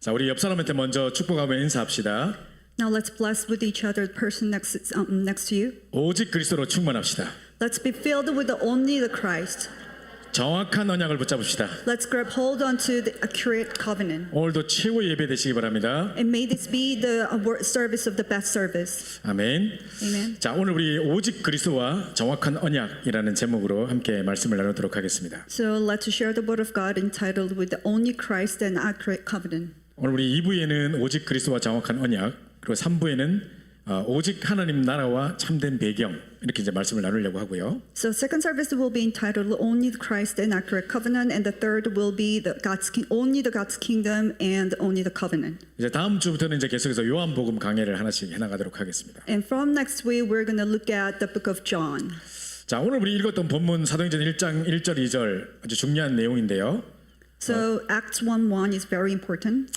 자, 우리 옆 사람한테 먼저 축복하며 인사합시다. Now let's bless with each other the person next to you. 오직 그리스도로 충만합시다. Let's be filled with only the Christ. 정확한 언약을 붙잡읍시다. Let's grab hold onto the accurate covenant. 오늘도 최고의 예배 되시기 바랍니다. And may this be the service of the best service. 아멘. Amen. 자, 오늘 우리 오직 그리스도와 정확한 언약이라는 제목으로 함께 말씀을 나누도록 하겠습니다. So let's share the word of God entitled with the only Christ and accurate covenant. 오늘 우리 2부에는 오직 그리스도와 정확한 언약, 그리고 3부에는 오직 하나님 나라와 참된 배경 이렇게 이제 말씀을 나누려고 하고요. So second service will be entitled only the Christ and accurate covenant, and the third will be only the God's kingdom and only the covenant. 이제 다음 주부터는 이제 계속해서 요한복음 강해를 하나씩 해나가도록 하겠습니다. And from next week we're going to look at the book of John. 자, 오늘 우리 읽었던 본문 사도행전 1장 1절 2절 아주 중요한 내용인데요. So Acts 1:1 is very important.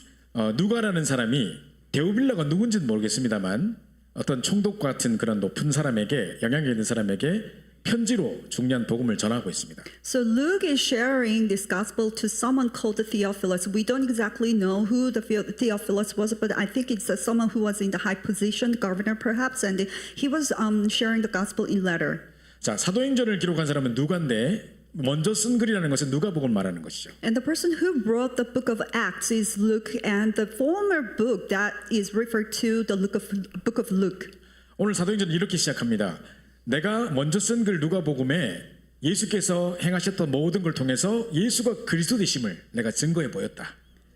누가라는 사람이 데오빌라가 누군지는 모르겠습니다만 어떤 총독 같은 그런 높은 사람에게 영향력 있는 사람에게 편지로 중요한 복음을 전하고 있습니다. So Luke is sharing this gospel to someone called Theophilus. We don't exactly know who the Theophilus was, but I think it's someone who was in the high position, governor perhaps, and he was sharing the gospel in letter. 자, 사도행전을 기록한 사람은 누가인데 먼저 쓴 글이라는 것은 누가복음을 말하는 것이죠. And the person who wrote the book of Acts is Luke, and the former book that is referred to the book of Luke. 오늘 사도행전은 이렇게 시작합니다. 내가 먼저 쓴 글 누가복음에 예수께서 행하셨던 모든 걸 통해서 예수가 그리스도 되심을 내가 증거해 보였다.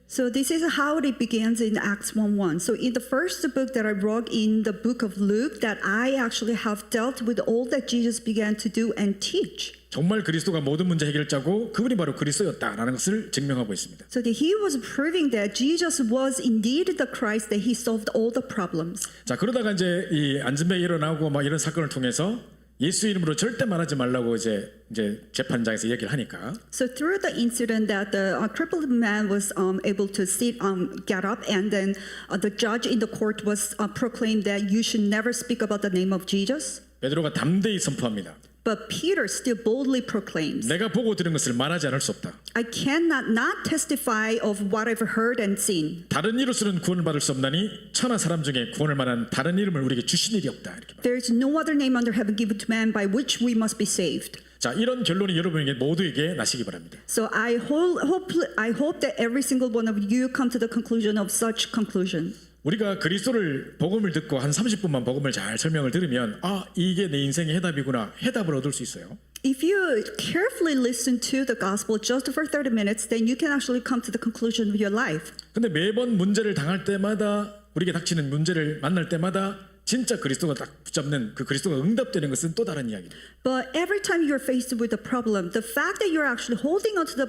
So this is how it begins in Acts 1:1. So in the first book that I wrote in the book of Luke, that I actually have dealt with all that Jesus began to do and teach. 정말 그리스도가 모든 문제 해결자고 그분이 바로 그리스도였다라는 것을 증명하고 있습니다. So that he was proving that Jesus was indeed the Christ, that he solved all the problems. 자, 그러다가 이제 이 안전병이 일어나고 막 이런 사건을 통해서 예수 이름으로 절대 말하지 말라고 이제 재판장에서 얘기를 하니까. So through the incident that the crippled man was able to get up, and then the judge in the court was proclaimed that you should never speak about the name of Jesus. 베드로가 담대히 선포합니다. But Peter still boldly proclaims, 내가 보고 들은 것을 말하지 않을 수 없다. I cannot not testify of what I've heard and seen. 다른 이로서는 구원을 받을 수 없나니 천하 사람 중에 구원을 만한 다른 이름을 우리에게 주신 일이 없다. 이렇게 말합니다. There is no other name under heaven given to man by which we must be saved. 자, 이런 결론이 여러분에게 모두에게 나시기 바랍니다. So I hope that every single one of you come to the conclusion of such conclusion. 우리가 그리스도를 복음을 듣고 한 30분만 복음을 잘 설명을 들으면 아, 이게 내 인생의 해답이구나. 해답을 얻을 수 있어요. If you carefully listen to the gospel just for 30 minutes, then you can actually come to the conclusion of your life. 근데 매번 문제를 당할 때마다 우리에게 닥치는 문제를 만날 때마다 진짜 그리스도가 딱 붙잡는 그 그리스도가 응답되는 것은 또 다른 이야기입니다. But every time you're faced with a problem, the fact that you're actually holding on to the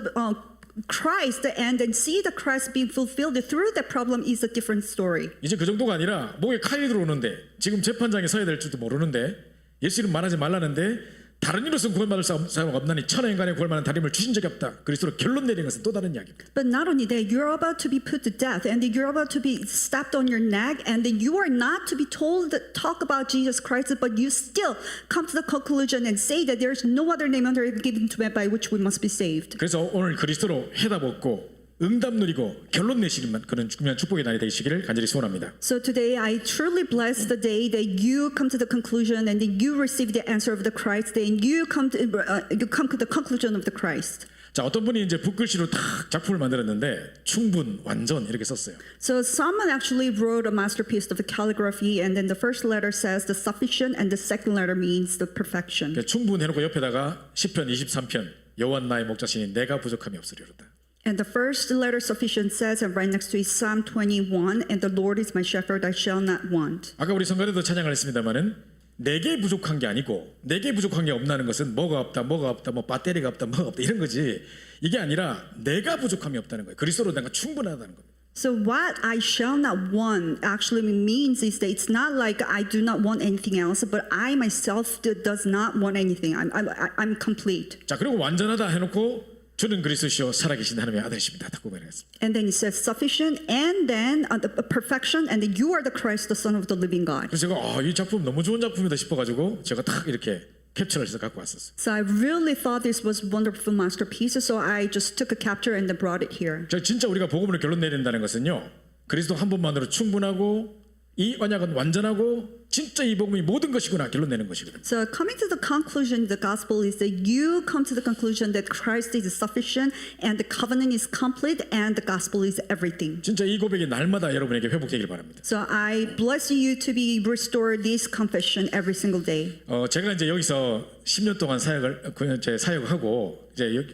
Christ and then see the Christ being fulfilled through that problem is a different story. 이제 그 정도가 아니라 목에 칼이 들어오는데 지금 재판장에 서야 될 줄도 모르는데 예수 이름 말하지 말라는데 다른 이로서 구원받을 사람 없나니 천하 인간의 구원만한 다름을 주신 적이 없다. 그리스도로 결론 내리는 것은 또 다른 이야기입니다. But not only that, you're about to be put to death, and then you're about to be stabbed on your neck, and then you are not to be told to talk about Jesus Christ, but you still come to the conclusion and say that there is no other name under heaven given to man by which we must be saved. 그래서 오늘 그리스도로 해답 얻고 응답 누리고 결론 내시는 그런 중요한 축복의 날이 되시기를 간절히 소원합니다. So today I truly bless the day that you come to the conclusion and then you receive the answer of the Christ, then you come to the conclusion of the Christ. 자, 어떤 분이 이제 붓글씨로 탁 작품을 만들었는데 충분, 완전 이렇게 썼어요. So someone actually wrote a masterpiece of the calligraphy, and then the first letter says the sufficient, and the second letter means the perfection. 충분 해놓고 옆에다가 시편 23편 여호와 나의 목자시니 내가 부족함이 없으리로다. And the first letter sufficient says, and right next to it Psalm 21, and the Lord is my shepherd, I shall not want. 아까 우리 성가대도 찬양을 했습니다마는 내게 부족한 게 아니고 내게 부족한 게 없다는 것은 뭐가 없다 뭐 배터리가 없다 뭐가 없다 이런 거지 이게 아니라 내가 부족함이 없다는 거예요. 그리스도로 내가 충분하다는 겁니다. So what I shall not want actually means is that it's not like I do not want anything else, but I myself does not want anything. I'm complete. 자, 그리고 완전하다 해놓고 주는 그리스도시요 살아계신 하나님의 아들이십니다. 딱 구별했습니다. And then it says sufficient, and then the perfection, and then you are the Christ, the Son of the living God. 그래서 제가 이 작품 너무 좋은 작품이다 싶어가지고 제가 딱 이렇게 캡처를 해서 갖고 왔었어요. So I really thought this was wonderful masterpiece. So I just took a capture and then brought it here. 진짜 우리가 복음으로 결론 내린다는 것은요. 그리스도 한 분만으로 충분하고 이 언약은 완전하고 진짜 이 복음이 모든 것이구나 결론 내는 것이거든요. So coming to the conclusion, the gospel is that you come to the conclusion that Christ is sufficient and the covenant is complete and the gospel is everything. 진짜 이 고백이 날마다 여러분에게 회복되길 바랍니다. So I bless you to be restored this confession every single day. 제가 이제 여기서 10년 동안 사역을 하고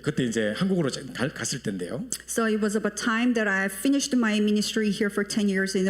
그때 이제 한국으로 갔을 때인데요. So it was about time that I finished my ministry here for 10 years and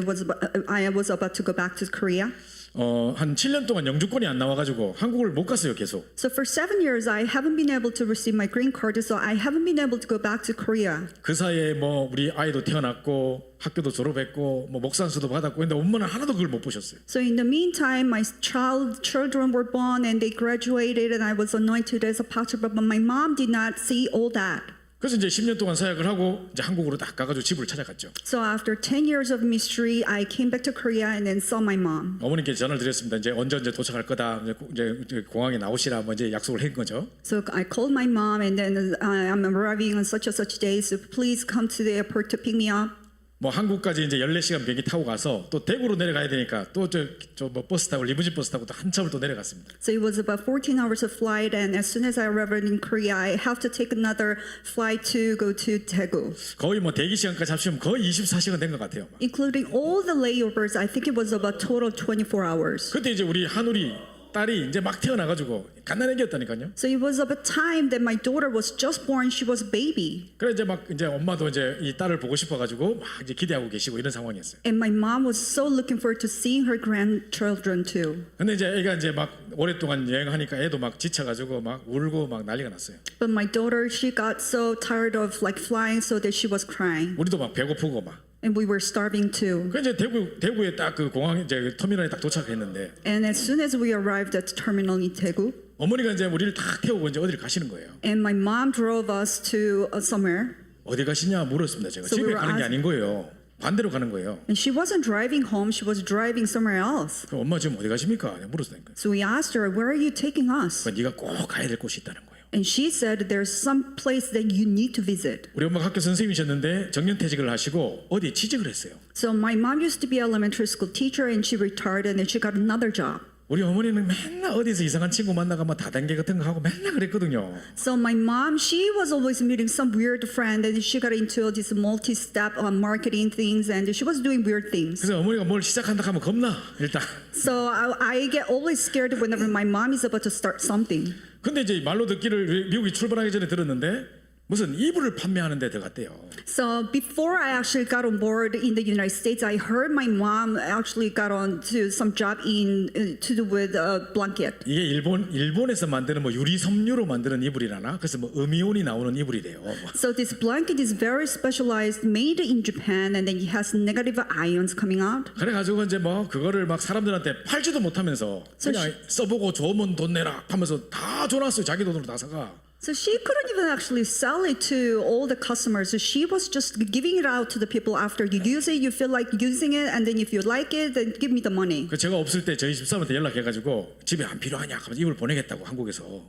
I was about to go back to Korea. 한 7년 동안 영주권이 안 나와가지고 한국을 못 갔어요 계속. So for 7 years I haven't been able to receive my green card, so I haven't been able to go back to Korea. 그 사이에 뭐 우리 아이도 태어났고 학교도 졸업했고 뭐 목사수도 받았고 근데 엄마는 하나도 그걸 못 보셨어요. So in the meantime, my children were born and they graduated, and I was anointed as a pastor. But my mom did not see all that. 그래서 이제 10년 동안 사역을 하고 이제 한국으로 딱 가가지고 집을 찾아갔죠. So after 10 years of ministry, I came back to Korea and then saw my mom. 어머님께 전화를 드렸습니다. 이제 언제 도착할 거다. 이제 공항에 나오시라 뭐 이제 약속을 한 거죠. So I called my mom and then I'm arriving on such and such day. So please come to the airport to pick me up. 뭐 한국까지 이제 14시간 비행기 타고 가서 또 대구로 내려가야 되니까 또 저 뭐 버스 타고 리무진 버스 타고 또 한참을 또 내려갔습니다. So it was about 14 hours of flight, and as soon as I arrived in Korea, I have to take another flight to go to Daegu. 거의 뭐 대기 시간까지 합치면 거의 24시간 된 것 같아요. Including all the layovers, I think it was about total 24 hours. 그때 이제 우리 한우리 딸이 이제 막 태어나가지고 갓난애기였다니까요. So it was about time that my daughter was just born. She was a baby. 그래 이제 엄마도 이제 이 딸을 보고 싶어가지고 막 이제 기대하고 계시고 이런 상황이었어요. And my mom was so looking forward to seeing her grandchildren too. 근데 이제 애가 이제 막 오랫동안 여행하니까 애도 막 지쳐가지고 막 울고 막 난리가 났어요. But my daughter, she got so tired of like flying, so that she was crying. 우리도 막 배고프고 막. And we were starving too. 그 이제 대구에 딱 그 공항 이제 터미널에 딱 도착했는데. And as soon as we arrived at the terminal in Daegu, 어머니가 이제 우리를 딱 태우고 이제 어디를 가시는 거예요. and my mom drove us to somewhere. 어디 가시냐 물었습니다. 제가 So 집에 we were 가는 게 아닌 거예요. 반대로 가는 거예요. And she wasn't driving home, she was driving somewhere else. 그럼 엄마 지금 어디 가십니까? 내가 물었다니까. So we asked her, where are you taking us? 네가 꼭 가야 될 곳이 있다는 거예요. And she said, there's some place that you need to visit. 우리 엄마가 학교 선생님이셨는데 정년퇴직을 하시고 어디 취직을 했어요. So my mom used to be an elementary school teacher, and she retired, and then she got another job. 우리 어머니는 맨날 어디서 이상한 친구 만나가 뭐 다단계 같은 거 하고 맨날 그랬거든요. So my mom, she was always meeting some weird friend, and she got into this multi-step marketing things, and she was doing weird things. 그래서 어머니가 뭘 시작한다 하면 겁나 일단. So I get always scared whenever my mom is about to start something. 근데 이제 말로 듣기를 미국이 출발하기 전에 들었는데 무슨 이불을 판매하는 데 들어갔대요. So before I actually got on board in the United States, I heard my mom actually got on to some job to do with a blanket. 이게 일본에서 만드는 뭐 유리 섬유로 만드는 이불이라나 그래서 뭐 음이온이 나오는 이불이래요. So this blanket is very specialized, made in Japan, and then it has negative ions coming out. 그래가지고 이제 뭐 그거를 막 사람들한테 팔지도 못하면서 그냥 써보고 좋으면 돈 내라 하면서 다 줘놨어요. 자기 돈으로 다 사가. So she couldn't even actually sell it to all the customers. So she was just giving it out to the people after you use it, you feel like using it, and then if you like it, then give me the money. 그 제가 없을 때 저희 집사람한테 연락해가지고 집에 안 필요하냐 하면서 이불 보내겠다고 한국에서.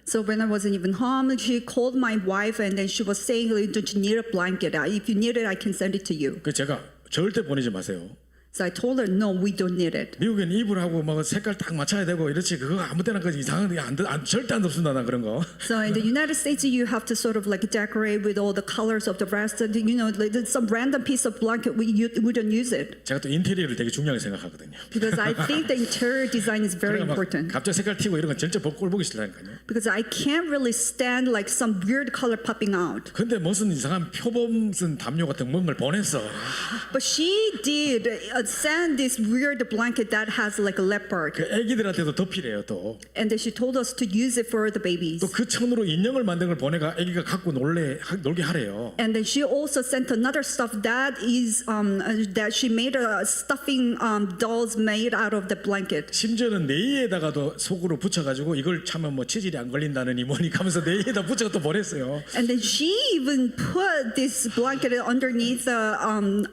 So when I wasn't even home, she called my wife, and then she was saying, "Don't you need a blanket? If you need it, I can send it to you." 그 제가 절대 보내지 마세요. So I told her, "No, we don't need it." 미국엔 이불하고 막 색깔 딱 맞춰야 되고 이렇지 그거 아무 때나 그 이상한 게 절대 안 덮습니다 나 그런 거. So in the United States, you have to sort of like decorate with all the colors of the rest. And, you know, like some random piece of blanket, we don't use it. 제가 또 인테리어를 되게 중요하게 생각하거든요. Because I think the interior design is very 그러니까 막 important. 갑자기 색깔 튀고 이런 건 절대 꼴 보기 싫다니까요. Because I can't really stand like some weird color popping out. 근데 무슨 이상한 표범 쓴 담요 같은 걸 보냈어. But she did send this weird blanket that has like a leopard. 그 애기들한테도 덮이래요 또. And then she told us to use it for the babies. 또 그 천으로 인형을 만든 걸 보내가 애기가 갖고 놀게 하래요. And then she also sent another stuff that is that she made a stuffing dolls made out of the blanket. 심지어는 네이에다가도 속으로 붙여가지고 이걸 차면 뭐 체질이 안 걸린다느니 뭐니 하면서 네이에다 붙여서 또 보냈어요. And then she even put this blanket underneath the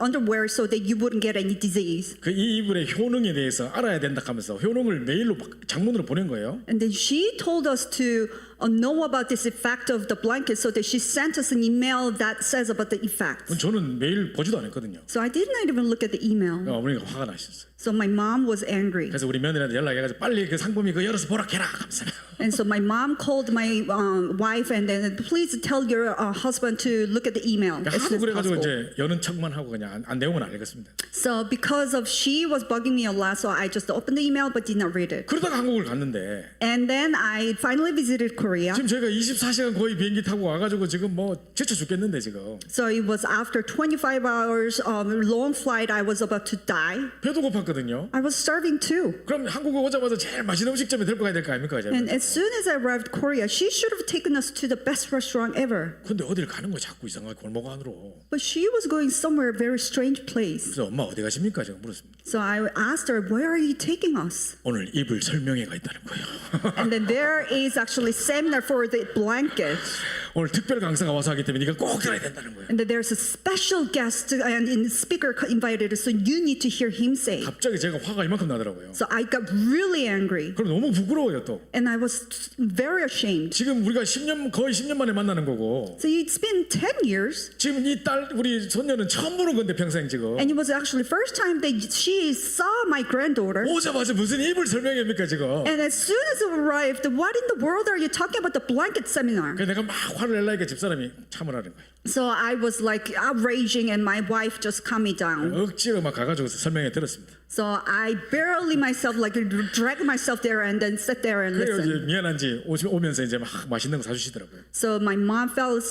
underwear so that you wouldn't get any disease. please. 그 이 이불의 효능에 대해서 알아야 된다 하면서 효능을 메일로 장문으로 보낸 거예요. And then she told us to know about this effect of the blanket, so that she sent us an email that says about the effect. 저는 메일 보지도 않았거든요. So I did not even look at the email. 어머니가 화가 나셨어요. So my mom was angry. 그래서 우리 며느리한테 연락해가지고 빨리 그 상범이 그 열어서 보라 해라 하면서. And so my mom called my wife and then please tell your husband to look at the email as 하도 soon as 그래가지고 possible. 이제 여는 척만 하고 그냥 안 내용은 안 읽었습니다. So because of she was bugging me a lot, so I just opened the email but did not read it. 그러다가 한국을 갔는데 And then I finally visited Korea. 지금 저희가 24시간 거의 비행기 타고 와가지고 지금 뭐 지쳐 죽겠는데 지금 So it was after 25 hours of long flight, I was about to die. 배도 고팠거든요. I was starving too. 그럼 한국에 오자마자 제일 맛있는 음식점에 데리고 가야 될 거 아닙니까 이제. And as soon as I arrived Korea, she should have taken us to the best restaurant ever. 근데 어딜 가는 거야 자꾸 이상하게 골목 안으로. But she was going somewhere very strange place. 그래서 엄마 어디 가십니까 제가 물었습니다. So I asked her, where are you taking us? 오늘 이불 설명회가 있다는 거예요. And then there is actually seminar for the blanket. 오늘 특별 강사가 와서 하기 때문에 네가 꼭 들어야 된다는 거예요. And then there's a special guest and speaker invited, so you need to hear him say. 갑자기 제가 화가 이만큼 나더라고요. So I got really angry. 그럼 너무 부끄러워요 또. And I was very ashamed. 지금 우리가 10년 거의 10년 만에 만나는 거고 So it's been 10 years. 지금 이 딸 우리 손녀는 처음 보는 건데 평생 지금 And it was actually first time that she saw my granddaughter. 오자마자 무슨 이불 설명회입니까 지금. And as soon as it arrived, what in the world are you talking about the blanket seminar? 그래서 내가 막 화를 내려니까 집사람이 참으라는 거예요. So I was like outraging and my wife just calmed me down. 억지로 막 가가지고 설명회 들었습니다. So I barely myself like dragged myself there and then sat there and 그래요 listened. 이제 미안한지 오면서 이제 막 맛있는 거 사주시더라고요. So my mom felt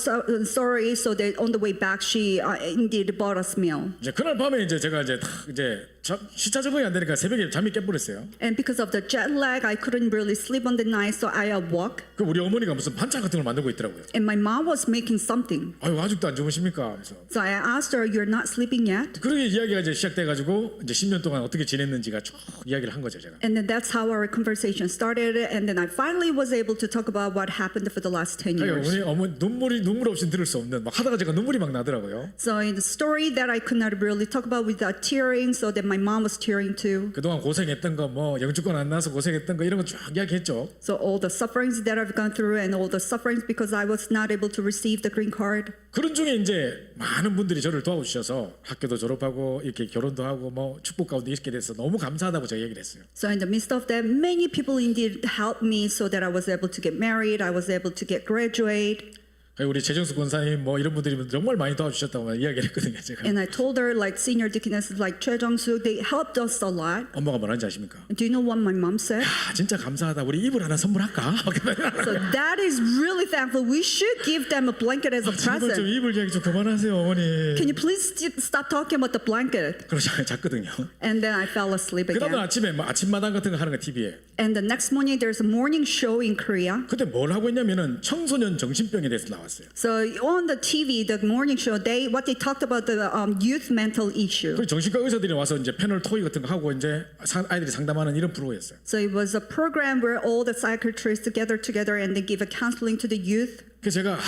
sorry, so that on the way back she indeed bought us meal. 이제 그날 밤에 이제 제가 이제 시차 적응이 안 되니까 새벽에 잠이 깨버렸어요. And because of the jet lag, I couldn't really sleep on the night, so I awoke. 그 우리 어머니가 무슨 반찬 같은 걸 만들고 있더라고요. And my mom was making something. 아유 아직도 안 주무십니까? 하면서. So I asked her, "You're not sleeping yet?" 그렇게 이야기가 이제 시작돼가지고 이제 10년 동안 어떻게 지냈는지가 쭉 이야기를 한 거죠 제가. And then that's how our conversation started. And then I finally was able to talk about what happened for the last 10 years. 우리 어머니 눈물 없이 들을 수 없는 막 하다가 제가 눈물이 막 나더라고요. So in the story that I could not really talk about without tearing, so that my mom was tearing too. 그동안 고생했던 거 뭐 영주권 안 나서 고생했던 거 이런 거 쭉 이야기했죠. So all the sufferings that I've gone through and all the sufferings because I was not able to receive the green card. 그런 중에 이제 많은 분들이 저를 도와주셔서 학교도 졸업하고 이렇게 결혼도 하고 뭐 축복 가운데 있게 돼서 너무 감사하다고 제가 얘기를 했어요. So in the midst of that, many people indeed helped me so that I was able to get married, I was able to get graduate. 우리 최정수 권사님 뭐 이런 분들이 정말 많이 도와주셨다고 이야기를 했거든요 제가. And I told her like senior deaconesses like Choi Jung-soo, they helped us a lot. 엄마가 뭐라는지 아십니까? Do you know what my mom said? 아, 진짜 감사하다. 우리 이불 하나 선물할까? So that is really thankful. We should give them a blanket as a 제발 좀 present. 이불 이야기 좀 그만하세요 어머니. Can you please stop talking about the blanket? 그러지 잤거든요. And then I fell asleep 그다음에 again. 아침에 뭐 아침마당 같은 거 하는 거 TV에. And the next morning there's a morning show in Korea. 그때 뭘 하고 있냐면은 청소년 정신병에 대해서 나왔어요. So on the TV, the morning show, what they talked about the youth mental issue. 그 정신과 의사들이 와서 이제 패널 토의 같은 거 하고 이제 아이들이 상담하는 이런 프로였어요. So it was a program where all the psychiatrists gather together and they give a counseling to the youth. 그래서 제가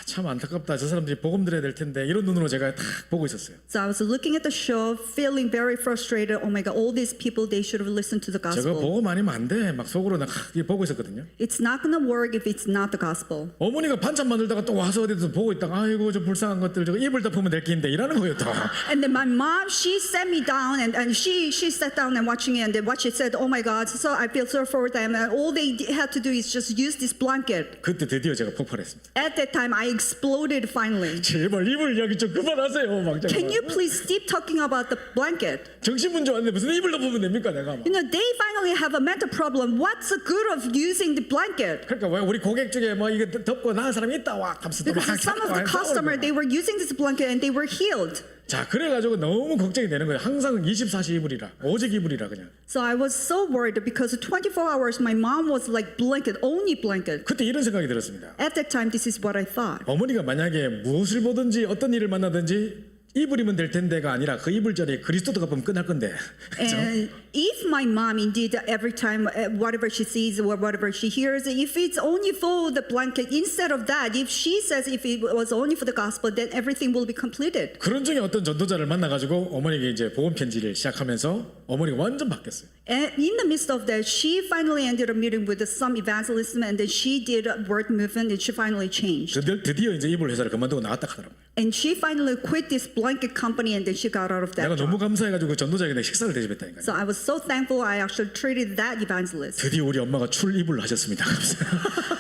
참 안타깝다. 저 사람들이 복음 들어야 될 텐데 이런 눈으로 제가 딱 보고 있었어요. So I was looking at the show, feeling very frustrated. Oh my God, all these people, they should have listened to the 저거 gospel. 복음 아니면 안 돼. 막 속으로 나 보고 있었거든요. It's not going to work if it's not the gospel. 어머니가 반찬 만들다가 또 와서 어디서 보고 있다가 아이고 저 불쌍한 것들 저거 입을 덮으면 될 긴데 이러는 거예요 또. And then my mom, she sat me down and she sat down and watching it, and then what she said, oh my God, so I feel sorry for them, and all they had to do is just use this blanket. 그때 드디어 제가 폭발했습니다. At that time, I exploded finally. 제발 이불 이야기 좀 그만하세요. 막 Can you please stop talking about the blanket? 정신문제 왔는데 무슨 이불 덮으면 됩니까 내가 막. You know, they finally have a mental problem. What's the good of using the blanket? 그러니까 왜 우리 고객 중에 뭐 이거 덮고 나은 사람이 있다 와 하면서 또 막 Because some of the 싸우는 customer, 거야. they were using this blanket and they were healed. 자 그래가지고 너무 걱정이 되는 거예요. 항상 24시 이불이라 오직 이불이라 그냥. So I was so worried because 24 hours my mom was like blanket, only blanket. 그때 이런 생각이 들었습니다. At that time, this is what I thought. 어머니가 만약에 무엇을 보든지 어떤 일을 만나든지 입으리면 될 텐데가 아니라 그 입을 자리에 그리스도가 보면 끝날 건데. 그렇죠? And if my mom indeed every time whatever she sees or whatever she hears, if it's only for the blanket, instead of that, if she says if it was only for the gospel, then everything will be completed. 그런 중에 어떤 전도자를 만나가지고 어머니에게 이제 복음 편지를 시작하면서 어머니가 완전 바뀌었어요. And in the midst of that, she finally ended up meeting with some evangelism, and then she did a word movement, and she finally changed. 드디어 이제 이불 회사를 그만두고 나왔다 하더라고요. And she finally quit this blanket company, and then she got out of that 내가 job. 너무 감사해가지고 그 전도자에게 내가 식사를 대접했다니까요. So I was so thankful I actually treated that evangelist. 드디어 우리 엄마가 출입을 하셨습니다.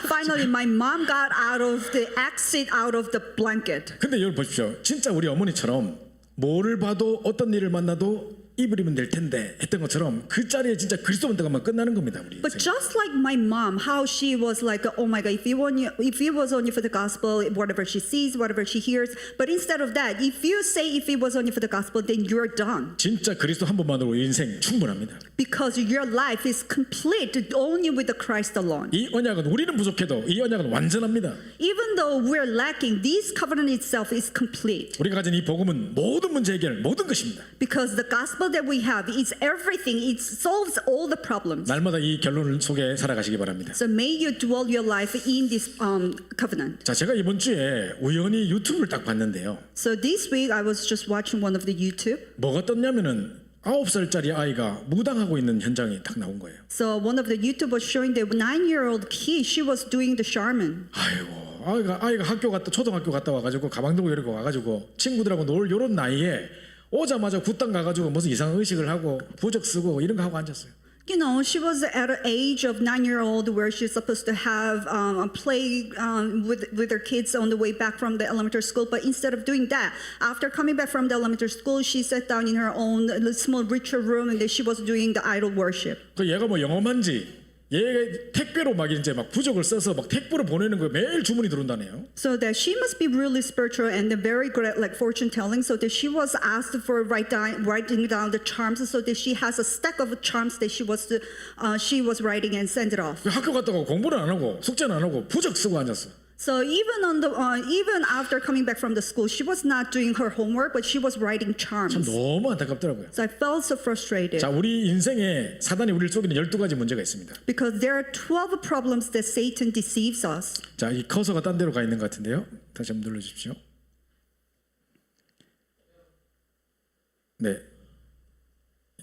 Finally, my mom got out of the exit out of the blanket. 근데 여러분 보십시오. 진짜 우리 어머니처럼 뭐를 봐도 어떤 일을 만나도 입으리면 될 텐데 했던 것처럼 그 자리에 진짜 그리스도만 들어가면 끝나는 겁니다. 우리 But 인생. just like my mom, how she was like, oh my God, if it was only for the gospel, whatever she sees, whatever she hears. But instead of that, if you say if it was only for the gospel, then you're done. 진짜 그리스도 한 번만으로 인생 충분합니다. Because your life is complete only with the Christ alone. 이 언약은 우리는 부족해도 이 언약은 완전합니다. Even though we're lacking, this covenant itself is complete. 우리가 가진 이 복음은 모든 문제 해결 모든 것입니다. Because the gospel that we have is everything. It solves all the problems. 날마다 이 결론 속에 살아가시기 바랍니다. So may you dwell your life in this covenant. 자, 제가 이번 주에 우연히 유튜브를 딱 봤는데요. So this week I was just watching one of the YouTube. 뭐가 떴냐면은 9살짜리 아이가 무당하고 있는 현장이 딱 나온 거예요. So one of the YouTube was showing the 9-year-old kid, she was doing the shaman. 아이고, 아이가 학교 갔다 초등학교 갔다 와가지고 가방 들고 이러고 와가지고 친구들하고 놀 요런 나이에 오자마자 굿당 가가지고 무슨 이상한 의식을 하고 부적 쓰고 이런 거 하고 앉았어요. You know, she was at an age of 9-year-old where she's supposed to have a play with her kids on the way back from the elementary school. But instead of doing that, after coming back from the elementary school, she sat down in her own small ritual room and then she was doing the idol worship. 그 얘가 뭐 영험한지 얘 택배로 막 이제 막 부적을 써서 막 택배로 보내는 거 매일 주문이 들어온다네요. So that she must be really spiritual and very good at like fortune telling. So that she was asked for writing down the charms. So that she has a stack of charms that she was writing and send it off. 학교 갔다가 공부를 안 하고 숙제는 안 하고 부적 쓰고 앉았어. So even after coming back from the school, she was not doing her homework, but she was writing 참 charms. 너무 안타깝더라고요. So I felt so frustrated 자, 우리 인생에 사단이 우리를 속이는 12가지 문제가 있습니다. because there are 12 problems that Satan deceives us. 자, 이 커서가 딴 데로 가 있는 것 같은데요. 다시 한번 눌러주십시오. 네,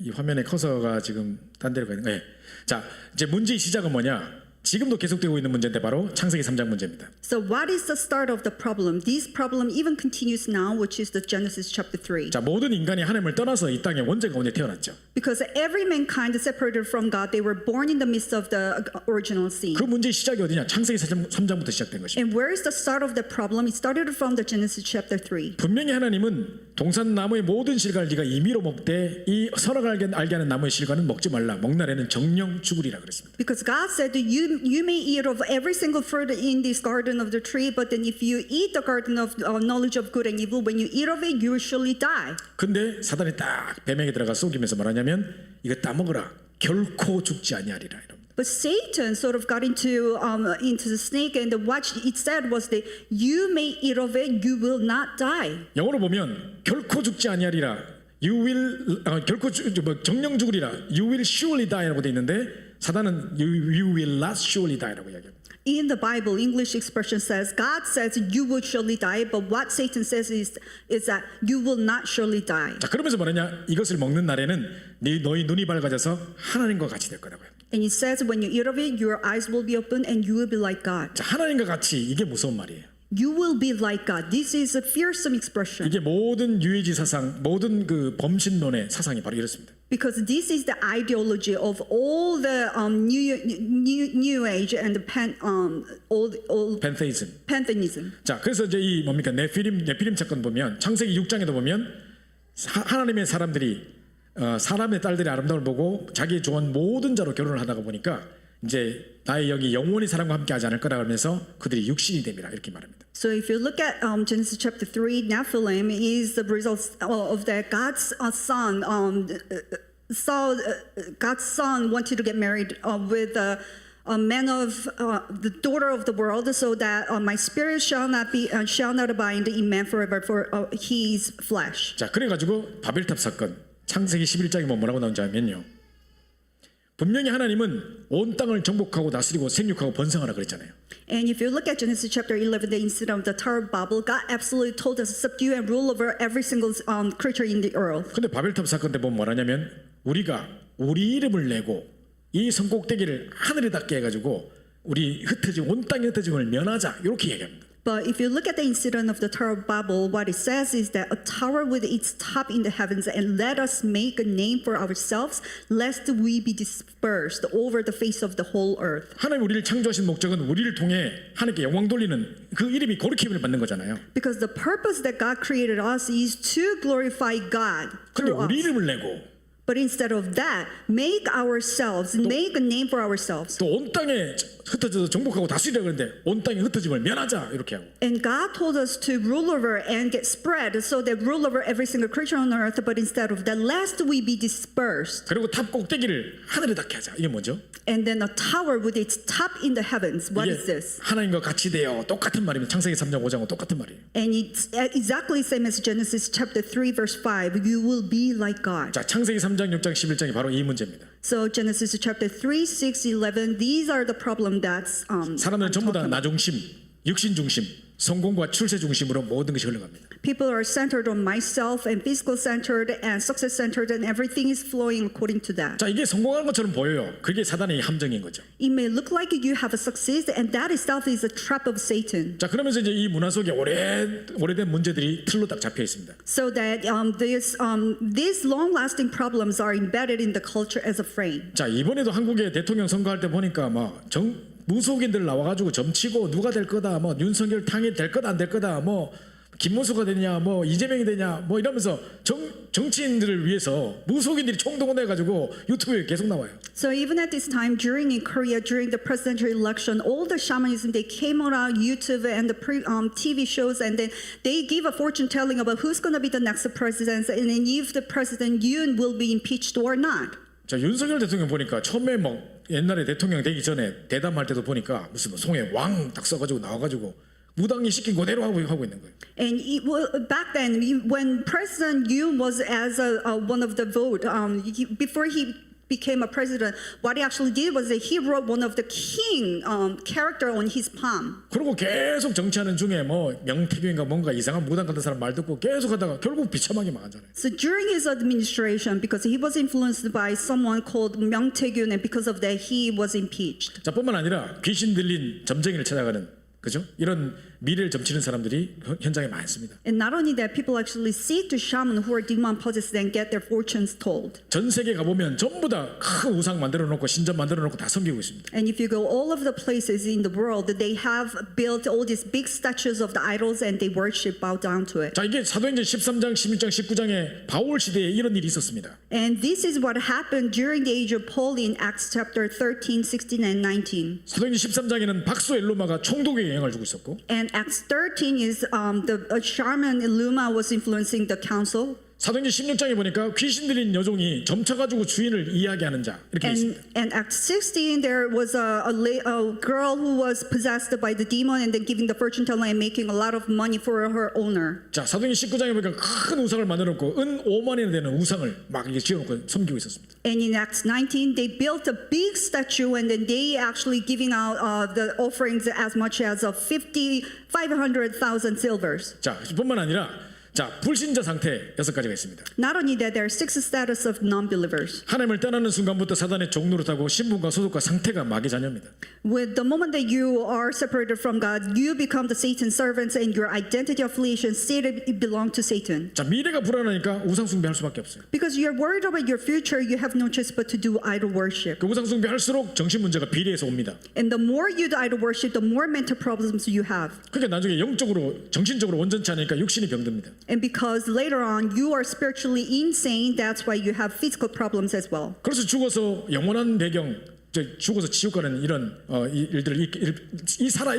이 화면에 커서가 지금 딴 데로 가 있는 거예요. 자, 이제 문제의 시작은 뭐냐? 지금도 계속되고 있는 문제인데 바로 창세기 3장 문제입니다. So what is the start of the problem? This problem even continues now, which is the Genesis chapter 3. 자, 모든 인간이 하나님을 떠나서 이 땅에 원죄 가운데 태어났죠. Because every mankind is separated from God, they were born in the midst of the original sin. 그 문제의 시작이 어디냐? 창세기 3장부터 시작된 것입니다. And where is the start of the problem? It started from the Genesis chapter 3. 분명히 하나님은 동산 나무의 모든 실과를 네가 임의로 먹되 이 선악을 알게 하는 나무의 실과는 먹지 말라. 먹나래는 정령 죽으리라 그랬습니다. Because God said that you may eat of every single fruit in this garden of the tree, but then if you eat the garden of knowledge of good and evil, when you eat of it, you will surely die. 근데 사단이 딱 뱀에게 들어가 속이면서 말하냐면 이거 따먹어라. 결코 죽지 아니하리라 이럽니다. But Satan sort of got into the snake, and what it said was that you may eat of it, you will not die. 영어로 보면 결코 죽지 아니하리라. You will 정령 죽으리라. You will surely die라고 돼 있는데 사단은 you will not surely die라고 이야기합니다. In the Bible, English expression says, God says you will surely die, but what Satan says is that you will not surely die. 자, 그러면서 말하냐? 이것을 먹는 날에는 너희 눈이 밝아져서 하나님과 같이 될 거라고요. And it says when you eat of it, your eyes will be open and you will be like God. 자, 하나님과 같이 이게 무서운 말이에요. You will be like God. This is a fearsome expression. 이게 모든 유해지 사상, 모든 그 범신론의 사상이 바로 이렇습니다. Because this is the ideology of all the new age and the old 펜테이즘. pantheism. 자, 그래서 이제 이 뭡니까 네피림 사건 보면 창세기 6장에도 보면 하나님의 사람들이 사람의 딸들의 아름다움을 보고 자기 좋은 모든 자로 결혼을 하다가 보니까 이제 나의 영이 영원히 사람과 함께하지 않을 거라 하면서 그들이 육신이 됨이라 이렇게 말합니다. So if you look at Genesis chapter 3, Nephilim is the result of that God's son wanted to get married with a man of the daughter of the world, so that my spirit shall not abide in man forever, for his flesh. 자, 그래가지고 바벨탑 사건 창세기 11장에 뭐라고 나오는지 알면요. 분명히 하나님은 온 땅을 정복하고 다스리고 생육하고 번성하라 그랬잖아요. And if you look at Genesis chapter 11, the incident of the Tower of Babel, God absolutely told us to subdue and rule over every single creature in the earth. 근데 바벨탑 사건 때 보면 뭐라냐면 우리가 우리 이름을 내고 이 성꼭대기를 하늘에 닿게 해가지고 우리 흩어지고 온 땅에 흩어짐을 면하자 이렇게 얘기합니다. But if you look at the incident of the Tower of Babel, what it says is that a tower with its top in the heavens, and let us make a name for ourselves, lest we be dispersed over the face of the whole earth. 하나님 우리를 창조하신 목적은 우리를 통해 하나님께 영광 돌리는 그 이름이 거룩힘을 받는 거잖아요. Because the purpose that God created us is to glorify God 근데 through 우리 us. 이름을 내고 But instead of that, make a name for ourselves. 또 온 땅에 흩어져서 정복하고 다스리라 그러는데 온 땅에 흩어짐을 면하자 이렇게 하고 And God told us to rule over and get spread, so that rule over every single creature on earth. But instead of that, lest we be dispersed. 그리고 탑 꼭대기를 하늘에 닿게 하자. 이게 뭐죠? And then a tower with its top in the heavens. What is 이게 this? 하나님과 같이 되어 똑같은 말입니다. 창세기 3장 5장과 똑같은 말이에요. And it's exactly the same as Genesis chapter 3 verse 5. You will be like God. 자, 창세기 3장 6장 11장이 바로 이 문제입니다. So Genesis chapter 3, 6, 11. These are the problem that's 사람들은 전부 다 나 중심, 육신 중심, 성공과 출세 중심으로 모든 것이 흘러갑니다. People are centered on myself and physical centered and success centered, and everything is flowing according to that. 자, 이게 성공하는 것처럼 보여요. 그게 사단의 함정인 거죠. It may look like you have a success, and that itself is a trap of Satan. 자, 그러면서 이제 이 문화 속에 오래된 문제들이 틀로 딱 잡혀 있습니다. So that these long-lasting problems are embedded in the culture as a frame. 자, 이번에도 한국의 대통령 선거할 때 보니까 무속인들 나와가지고 점치고 누가 될 거다, 뭐 윤석열 당이 될 거다 안 될 거다, 뭐 김문수가 되냐, 뭐 이재명이 되냐, 뭐 이러면서 정치인들을 위해서 무속인들이 총동원해가지고 유튜브에 계속 나와요. So even at this time, during in Korea, during the presidential election, all the shamanism, they came on YouTube and the TV shows, and then they give a fortune telling about who's going to be the next president, and then if the president Yoon will be impeached or not. 자, 윤석열 대통령 보니까 처음에 막 옛날에 대통령 되기 전에 대담할 때도 보니까 무슨 송에 왕 딱 써가지고 나와가지고 무당이 시킨 그대로 하고 있는 거예요. And back then, when President Yoon was as one of the vote, before he became a president, what he actually did was that he wrote one of the king character on his palm. 그리고 계속 정치하는 중에 뭐 명태균인가 뭔가 이상한 무당 같은 사람 말 듣고 계속 하다가 결국 비참하게 망하잖아요. So during his administration, because he was influenced by someone called Myung Tae-gyun, and because of that, he was impeached. 자, 뿐만 아니라 귀신 들린 점쟁이를 찾아가는 그죠? 이런 미래를 점치는 사람들이 현장에 많습니다. And not only that, people actually seek to shaman who are demon possessed and get their fortunes told. 전 세계 가보면 전부 다 큰 우상 만들어 놓고 신전 만들어 놓고 다 섬기고 있습니다. And if you go all of the places in the world, they have built all these big statues of the idols and they worship, bow down to it. 자, 이게 사도행전 13장, 16장, 19장에 바울 시대에 이런 일이 있었습니다. And this is what happened during the age of Paul in Acts chapter 13, 16, and 19. 사도행전 13장에는 박수 엘로마가 총독에 영향을 주고 있었고 And Acts 13 is the shaman Luma was influencing the council. 사도행전 16장에 보니까 귀신 들린 여종이 점쳐가지고 주인을 이야기하는 자 이렇게 있습니다. And Acts 16, there was a girl who was possessed by the demon and then giving the fortune teller and making a lot of money for her owner. 자, 사도행전 19장에 보니까 큰 우상을 만들어놓고 은 5만이나 되는 우상을 막 이렇게 지어놓고 섬기고 있었습니다. And in Acts 19, they built a big statue and then they actually giving out the offerings as much as 500,000 silvers. 자, 뿐만 아니라 자, 불신자 상태 6가지가 있습니다. Not only that, there are 6 status of non-believers. 하나님을 떠나는 순간부터 사단의 종노릇하고 신분과 소속과 상태가 마귀 자녀입니다. With the moment that you are separated from God, you become the Satan's servants, and your identity affiliation stated it belong to Satan. 자, 미래가 불안하니까 우상 숭배할 수밖에 없어요. Because you're worried about your future, you have no choice but to do idol worship. 그 우상 숭배할수록 정신 문제가 비례해서 옵니다. And the more you do idol worship, the more mental problems you have. 그러니까 나중에 영적으로 정신적으로 온전치 않으니까 육신이 병듭니다. And because later on you are spiritually insane, that's why you have physical problems as well. 그래서 죽어서 영원한 배경, 죽어서 지옥 가는 이런 일들을 이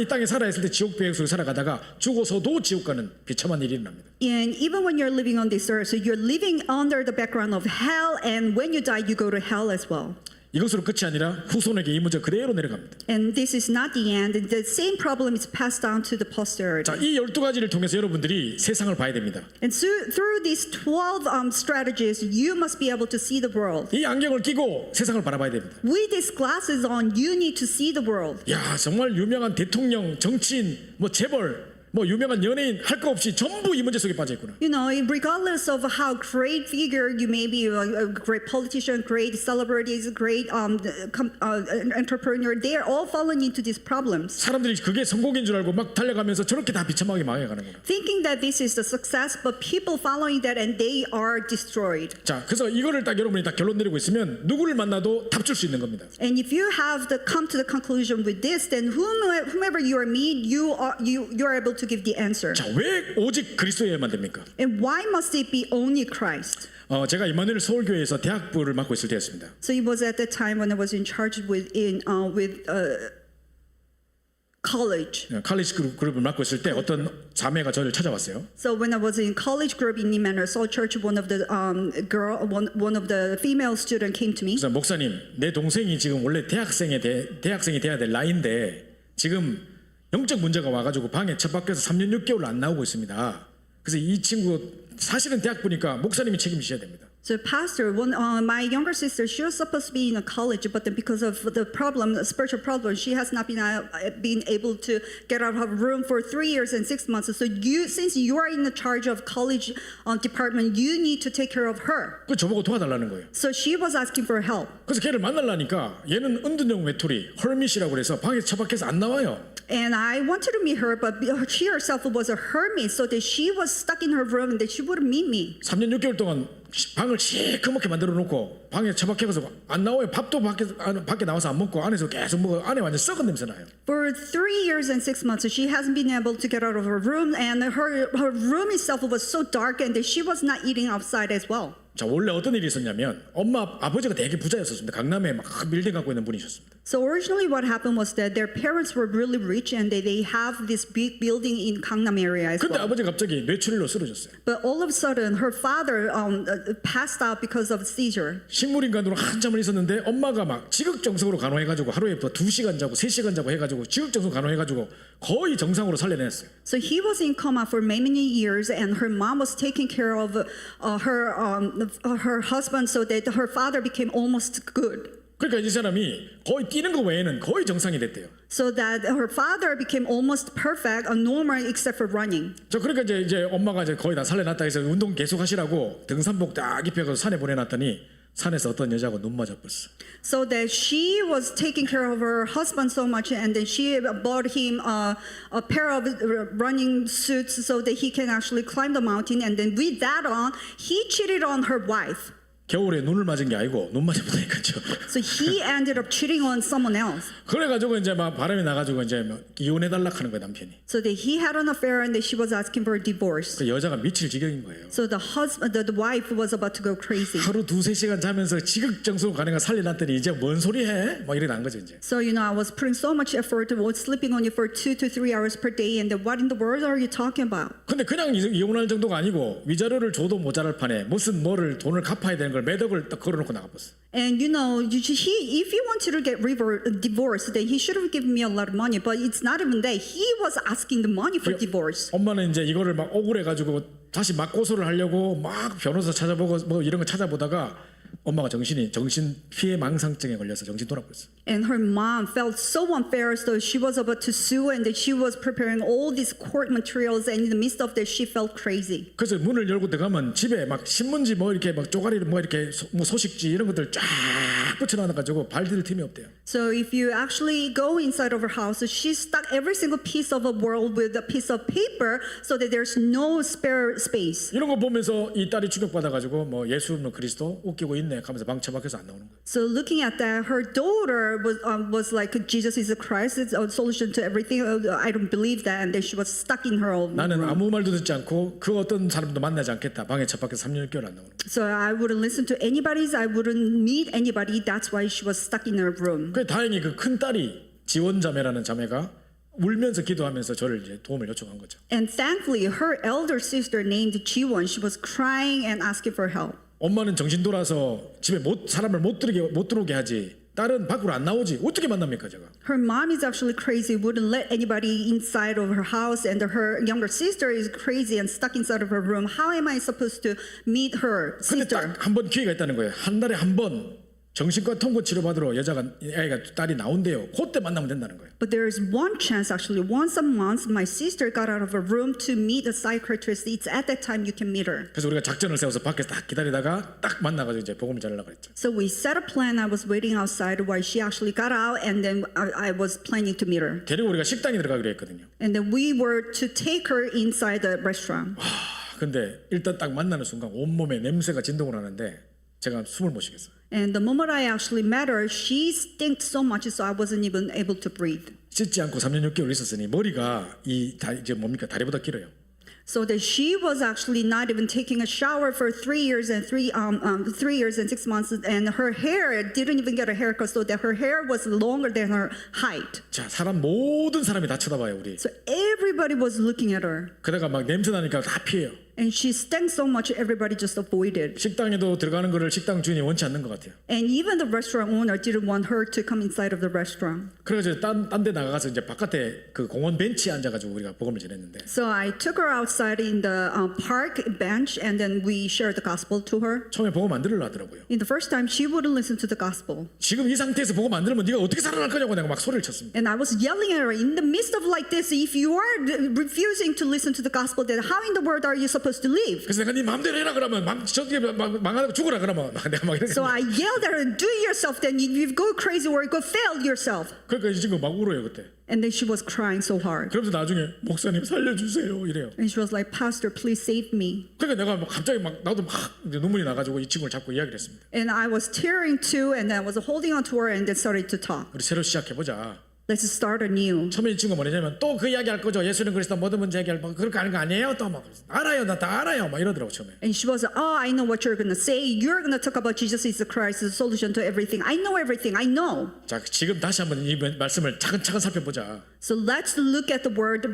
땅에 살아있을 때 지옥 배경으로 살아가다가 죽어서도 지옥 가는 비참한 일이 일어납니다. And even when you're living on this earth, so you're living under the background of hell, and when you die, you go to hell as well. 이것으로 끝이 아니라 후손에게 이 문제 그대로 내려갑니다. And this is not the end. The same problem is passed down to the posterity. 자, 이 12가지를 통해서 여러분들이 세상을 봐야 됩니다. And so, through these 12 strategies, you must be able to see the world. 이 안경을 끼고 세상을 바라봐야 됩니다. With these glasses on, you need to see the world. 야, 정말 유명한 대통령, 정치인, 뭐 재벌, 뭐 유명한 연예인 할 거 없이 전부 이 문제 속에 빠져 있구나. You know, regardless of how great figure you may be, a great politician, great celebrities, great entrepreneur, they are all falling into these problems. 사람들이 그게 성공인 줄 알고 막 달려가면서 저렇게 다 비참하게 망해가는구나. Thinking that this is the success, but people following that and they are destroyed. 자, 그래서 이거를 딱 여러분이 딱 결론 내리고 있으면 누구를 만나도 답 줄 수 있는 겁니다. And if you have come to the conclusion with this, then whomever you are meet, you are able to give the answer. 자, 왜 오직 그리스도여야만 됩니까? And why must it be only Christ? 제가 임마누엘 서울교회에서 대학부를 맡고 있을 때였습니다. So it was at the time when I was in charge with college. 칼리지 그룹을 맡고 있을 때 어떤 자매가 저를 찾아왔어요. So when I was in college group in Emmanuel Soul Church, one of the one of the female student came to me. 그래서 목사님, 내 동생이 지금 원래 대학생이 돼야 될 나이인데 지금 영적 문제가 와가지고 방에 처박혀서 3년 6개월 안 나오고 있습니다. 그래서 이 친구 사실은 대학 보니까 목사님이 책임지셔야 됩니다. So, Pastor, my younger sister, she was supposed to be in a college, but then because of the problem, the spiritual problem, she has not been able to get out of her room for 3 years and 6 months. So, since you are in the charge of college department, you need to take care of her. 그 저보고 도와달라는 거예요. So she was asking for help. 그래서 걔를 만나려니까 얘는 은둔형 외톨이 헐밋이라고 그래서 방에 처박혀서 안 나와요. And I wanted to meet her, but she herself was a hermit, so that she was stuck in her room and that she wouldn't meet me. 3년 6개월 동안 방을 시커멓게 만들어 놓고 방에 처박혀서 안 나와요. 밥도 밖에 나와서 안 먹고 안에서 계속 먹어. 안에 완전 썩은 냄새 나요. For 3 years and 6 months, she hasn't been able to get out of her room, and her room itself was so dark, and that she was not eating outside as well. 자, 원래 어떤 일이 있었냐면 아버지가 되게 부자였었습니다. 강남에 막 빌딩 갖고 있는 분이셨습니다. So originally what happened was that their parents were really rich and they have this big building in Gangnam area as 근데 well. 아버지가 갑자기 뇌출혈로 쓰러졌어요. But all of a sudden her father passed out because of seizure. 식물인간으로 한참을 있었는데 엄마가 막 지극정성으로 간호해가지고 하루에 2시간 자고 3시간 자고 해가지고 지극정성 간호해가지고 거의 정상으로 살려냈어요. So he was in coma for many years, and her mom was taking care of her husband, so that her father became almost good. 그러니까 이 사람이 거의 뛰는 거 외에는 거의 정상이 됐대요. So that her father became almost perfect, a normal except for running. 저 그러니까 이제 엄마가 이제 거의 다 살려놨다 해서 운동 계속 하시라고 등산복 딱 입혀서 산에 보내놨더니 산에서 어떤 여자하고 눈 맞아버렸어. So that she was taking care of her husband so much, and then she bought him a pair of running suits so that he can actually climb the mountain. And then with that on, he cheated on her wife. 겨울에 눈을 맞은 게 아니고 눈 맞아버리니까요. So he ended up cheating on someone else. 그래가지고 이제 막 바람이 나가지고 이제 막 이혼해달라 하는 거예요, 남편이. So that he had an affair and that she was asking for a divorce. 그 여자가 미칠 지경인 거예요. So the wife was about to go crazy. 하루 2-3시간 자면서 지극정성 가능한 살려놨더니 이제 뭔 소리 해? 막 이래 난 거죠 이제. So I was putting so much effort towards sleeping on you for 2 to 3 hours per day, and then what in the world are you talking about? 근데 그냥 이혼할 정도가 아니고 위자료를 줘도 모자랄 판에 무슨 뭐를 돈을 갚아야 되는 걸 매덕을 딱 걸어놓고 나가봤어. And if he wanted to get divorced, then he should have given me a lot of money. But it's not even that. He was asking the money for divorce. 엄마는 이제 이거를 막 억울해가지고 다시 막 고소를 하려고 막 변호사 찾아보고 뭐 이런 거 찾아보다가 엄마가 정신 피해 망상증에 걸려서 정신 돌아버렸어. And her mom felt so unfair, so she was about to sue, and that she was preparing all these court materials, and in the midst of that, she felt crazy. 그래서 문을 열고 들어가면 집에 막 신문지 뭐 이렇게 막 쪼가리 뭐 이렇게 뭐 소식지 이런 것들 쫙 붙여놔가지고 발들 틈이 없대요. So if you actually go inside of her house, she stuck every single piece of a world with a piece of paper, so that there's no spare space. 이런 거 보면서 이 딸이 충격받아가지고 뭐 예수 없는 그리스도 웃기고 있네 하면서 방 처박혀서 안 나오는 거예요. So looking at that, her daughter was like, Jesus is a Christ, it's a solution to everything. I don't believe that, and then she was stuck in her own 나는 room. 아무 말도 듣지 않고 그 어떤 사람도 만나지 않겠다. 방에 처박혀서 3년 6개월 안 나오는 거예요. So I wouldn't listen to anybody's. I wouldn't meet anybody. That's why she was stuck in her room. 그 다행히 그 큰 딸이 지원자매라는 자매가 울면서 기도하면서 저를 이제 도움을 요청한 거죠. And thankfully, her elder sister named Jiwon, she was crying and asking for help. 엄마는 정신 돌아서 집에 사람을 못 들어오게 하지. 딸은 밖으로 안 나오지. 어떻게 만납니까 제가? Her mom is actually crazy, wouldn't let anybody inside of her house, and her younger sister is crazy and stuck inside of her room. How am I supposed to meet her 근데 sister? 딱 한 번 기회가 있다는 거예요. 한 달에 한 번 정신과 통고 치료받으러 딸이 나온대요. 그때 만나면 된다는 거예요. But there is one chance, actually, once a month, my sister got out of her room to meet a psychiatrist. It's at that time you can meet her. 그래서 우리가 작전을 세워서 밖에서 딱 기다리다가 딱 만나가지고 이제 복음을 전하려고 그랬죠. So we set a plan. I was waiting outside while she actually got out, and then I was planning to meet her. 데리고 우리가 식당에 들어가기로 했거든요. And then we were to take her inside the restaurant. 근데 일단 딱 만나는 순간 온몸에 냄새가 진동을 하는데 제가 숨을 못 쉬겠어요. And the moment I actually met her, she stinks so much, so I wasn't even able to breathe. 씻지 않고 3년 6개월 있었으니 머리가 이제 뭡니까 다리보다 길어요. So that she was actually not even taking a shower for 3 years and 3 years and 6 months, and her hair didn't even get a haircut, so that her hair was longer than her height. 자, 모든 사람이 다 쳐다봐요 우리. So everybody was looking at her, 그다가 막 냄새 나니까 다 피해요. and she stank so much, everybody just avoided. 식당에도 들어가는 거를 식당 주인이 원치 않는 것 같아요. And even the restaurant owner didn't want her to come inside of the restaurant. 그래서 딴 데 나가서 이제 바깥에 그 공원 벤치에 앉아가지고 우리가 복음을 전했는데. So I took her outside in the park bench, and then we shared the gospel to her. 처음에 복음 안 들으려 하더라고요. In the first time, she wouldn't listen to the gospel. 지금 이 상태에서 복음 안 들으면 네가 어떻게 살아날 거냐고 내가 막 소리를 쳤습니다. And I was yelling at her in the midst of like this, if you are refusing to listen to the gospel, then how in the world are you supposed to live? 그래서 내가 네 마음대로 해라 그러면 저기 망하고 죽어라 그러면 내가 막 이렇게. So I yelled at her, do it yourself, then you go crazy or you go fail yourself. 그러니까 이 친구 막 울어요 그때. And then she was crying so hard. 그러면서 나중에 목사님 살려주세요 이래요. And she was like, Pastor, please save me. 그러니까 내가 갑자기 막 나도 막 이제 눈물이 나가지고 이 친구를 잡고 이야기를 했습니다. And I was tearing too, and I was holding on to her, and then started to talk. 우리 새로 시작해보자. Let's start anew. 처음에 이 친구가 뭐냐면 또 그 이야기 할 거죠. 예수는 그리스도 모든 문제 해결 뭐 그렇게 하는 거 아니에요? 또 막 알아요. 나 다 알아요. 막 이러더라고 처음에. And she was, oh, I know what you're going to say. You're going to talk about Jesus is the Christ, the solution to everything. I know everything. I know. 자, 지금 다시 한번 이 말씀을 차근차근 살펴보자. So let's look at the word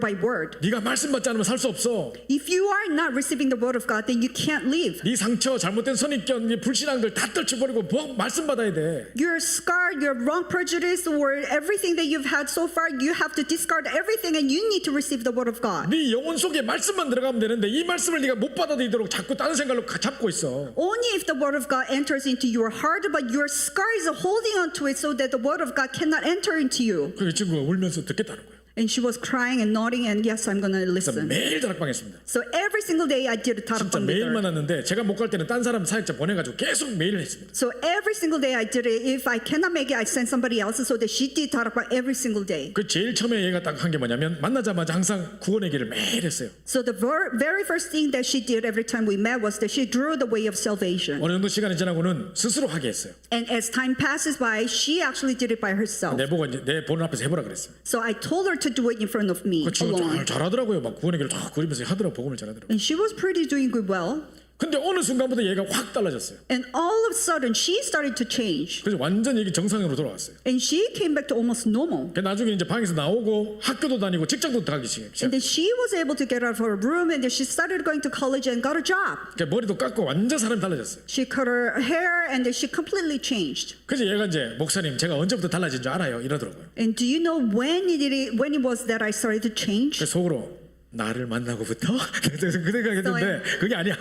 by word. 네가 말씀 받지 않으면 살 수 없어. If you are not receiving the word of God, then you can't live. 네 상처, 잘못된 선입견, 네 불신앙들 다 떨쳐버리고 말씀 받아야 돼. Your scar, your wrong prejudice, or everything that you've had so far, you have to discard everything, and you need to receive the word of God. 네 영혼 속에 말씀만 들어가면 되는데 이 말씀을 네가 못 받아들이도록 자꾸 다른 생각으로 잡고 있어. Only if the word of God enters into your heart, but your scar is holding on to it so that the word of God cannot enter into you. 그 친구가 울면서 듣겠다는 거예요. And she was crying and nodding, and yes, I'm going to 그래서 listen. 매일 다락방했습니다. So every single day I did a 진짜 다락방 with 매일 her. 만났는데 제가 못 갈 때는 딴 사람 사역자 보내가지고 계속 매일 했습니다. So every single day I did it. If I cannot make it, I send somebody else so that she did 다락방 every single day. 그 제일 처음에 얘가 딱 한 게 뭐냐면 만나자마자 항상 구원의 길을 매일 했어요. So the very first thing that she did every time we met was that she drew the way of salvation. 어느 정도 시간이 지나고는 스스로 하게 했어요. And as time passes by, she actually did it by herself. 내 보고 이제 내 보는 앞에서 해보라 그랬어요. So I told her to do it in front of me 그 친구 alone. 잘하더라고요. 막 구원의 길을 쫙 그리면서 하더라고 복음을 전하더라고. And she was pretty doing good well. 근데 어느 순간부터 얘가 확 달라졌어요. And all of a sudden, she started to change. 그래서 완전 이게 정상으로 돌아왔어요. And she came back to almost normal. 그 나중에 이제 방에서 나오고 학교도 다니고 직장도 가기 시작. And then she was able to get out of her room, and then she started going to college and got a job. 그러니까 머리도 깎고 완전 사람이 달라졌어요. She cut her hair, and then she completely changed. 그래서 얘가 이제 목사님 제가 언제부터 달라진 줄 알아요 이러더라고요. And do you know when it was that I started to change? 그래서 속으로 나를 만나고부터 그 생각했는데 그게 아니야.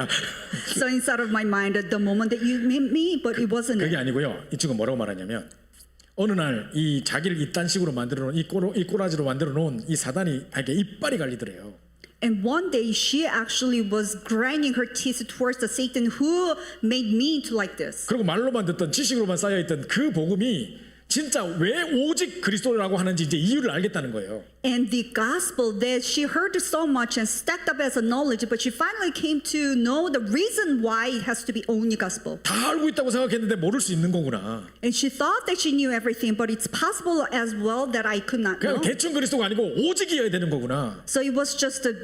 So inside of my mind, at the moment that you met me, but it wasn't. 그게 아니고요. 이 친구 뭐라고 말하냐면 어느 날 이 자기를 이딴 식으로 만들어 놓은 이 꼬라지로 만들어 놓은 이 사단이 이게 이빨이 갈리더래요. And one day she actually was grinding her teeth towards the Satan who made me into like this. 그리고 말로만 듣던 지식으로만 쌓여 있던 그 복음이 진짜 왜 오직 그리스도라고 하는지 이제 이유를 알겠다는 거예요. And the gospel that she heard so much and stacked up as a knowledge, but she finally came to know the reason why it has to be only gospel. 다 알고 있다고 생각했는데 모를 수 있는 거구나. And she thought that she knew everything, but it's possible as well that I could not 그냥 know. 대충 그리스도가 아니고 오직이어야 되는 거구나. So it was just a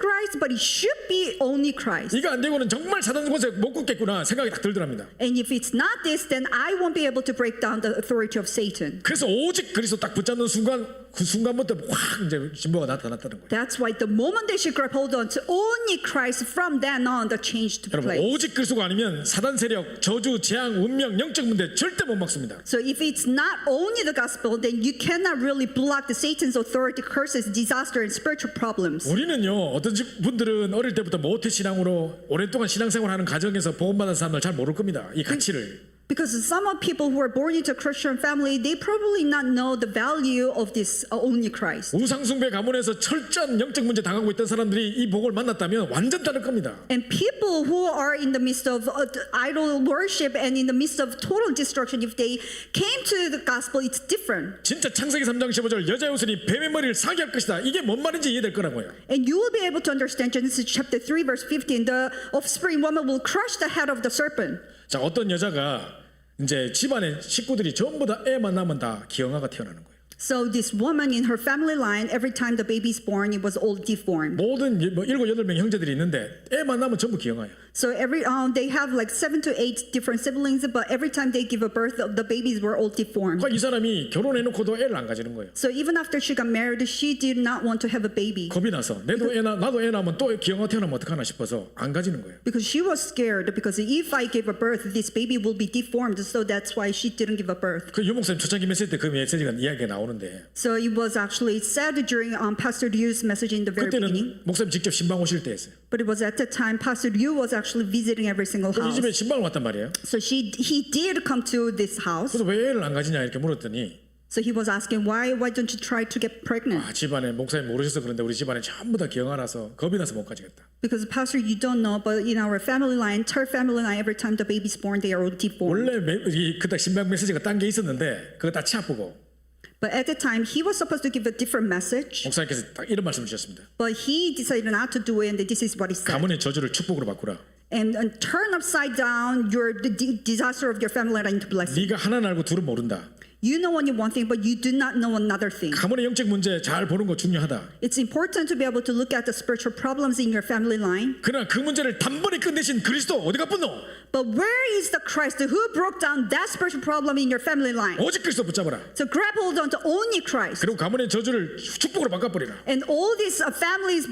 Christ, but it should be only Christ. 이거 안 되고는 정말 사단 곳에 못 걷겠구나 생각이 딱 들더랍니다. And if it's not this, then I won't be able to break down the authority of Satan. 그래서 오직 그리스도 딱 붙잡는 순간 그 순간부터 확 이제 진보가 나타났다는 거예요. That's why the moment they should grab hold on to only Christ, from then on the change took 여러분 place. 오직 그리스도가 아니면 사단 세력, 저주, 재앙, 운명, 영적 문제 절대 못 막습니다. So if it's not only the gospel, then you cannot really block the Satan's authority, curses, disaster, and spiritual problems. 우리는요 어떤 분들은 어릴 때부터 모태 신앙으로 오랫동안 신앙생활하는 가정에서 복음받은 사람들 잘 모를 겁니다. 이 가치를. Because some of people who are born into a Christian family, they probably not know the value of this only Christ. 우상숭배 가문에서 철저한 영적 문제 당하고 있던 사람들이 이 복을 만났다면 완전 다를 겁니다. And people who are in the midst of idol worship and in the midst of total destruction, if they came to the gospel, it's different. 진짜 창세기 3장 15절 여자의 옷이 뱀의 머리를 사게 할 것이다. 이게 뭔 말인지 이해될 거라고요. And you will be able to understand Genesis chapter 3 verse 15, the offspring woman will crush the head of the serpent. 자 어떤 여자가 이제 집안의 식구들이 전부 다 애만 낳으면 다 기형아가 태어나는 거예요. So this woman in her family line, every time the baby is born, it was all deformed. 모든 뭐 7, 8명 형제들이 있는데 애만 낳으면 전부 기형아예요. So they have like 7 to 8 different siblings, but every time they give a birth, the babies were all deformed. 그러니까 이 사람이 결혼해놓고도 애를 안 가지는 거예요. So even after she got married, she did not want to have a baby 겁이 나서 나도 애 낳으면 또 기형아 태어나면 어떡하나 싶어서 안 가지는 거예요. because she was scared. Because if I give a birth, this baby will be deformed. So that's why she didn't give a birth. 그 유목사님 초창기 메시지 때 그 메시지가 이야기가 나오는데 So it was actually said during Pastor Ryu's message in the very beginning. 그때는 목사님 직접 신방 오실 때 했어요. But it was at the time Pastor Ryu was actually visiting every single 이 house. 집에 신방을 왔단 말이에요. So he did come to this house. 그래서 왜 애를 안 가지냐 이렇게 물었더니 So he was asking, why don't you try to get pregnant? 집안에 목사님 모르셔서 그런데 우리 집안에 전부 다 기형아라서 겁이 나서 못 가지겠다. Because Pastor, you don't know, but in our family line, third family line, every time the baby's born, they are all deformed. 원래 그때 신방 메시지가 딴 게 있었는데 그거 다 치아보고 But at the time, he was supposed to give a different message, 목사님께서 딱 이런 말씀을 주셨습니다. but he decided not to do it, and this is what he said. 가문의 저주를 축복으로 바꾸라. And turn upside down the disaster of your family line into blessing. 네가 하나는 알고 둘은 모른다. You know only one thing, but you do not know another thing. 가문의 영적 문제 잘 보는 거 중요하다. It's important to be able to look at the spiritual problems in your family line. 그러나 그 문제를 단번에 끝내신 그리스도 어디가 분노? But where is the Christ who broke down that spiritual problem in your family line? 오직 그리스도 붙잡아라. So grab hold on to only Christ. 그리고 가문의 저주를 축복으로 바꿔버리라. And all these families'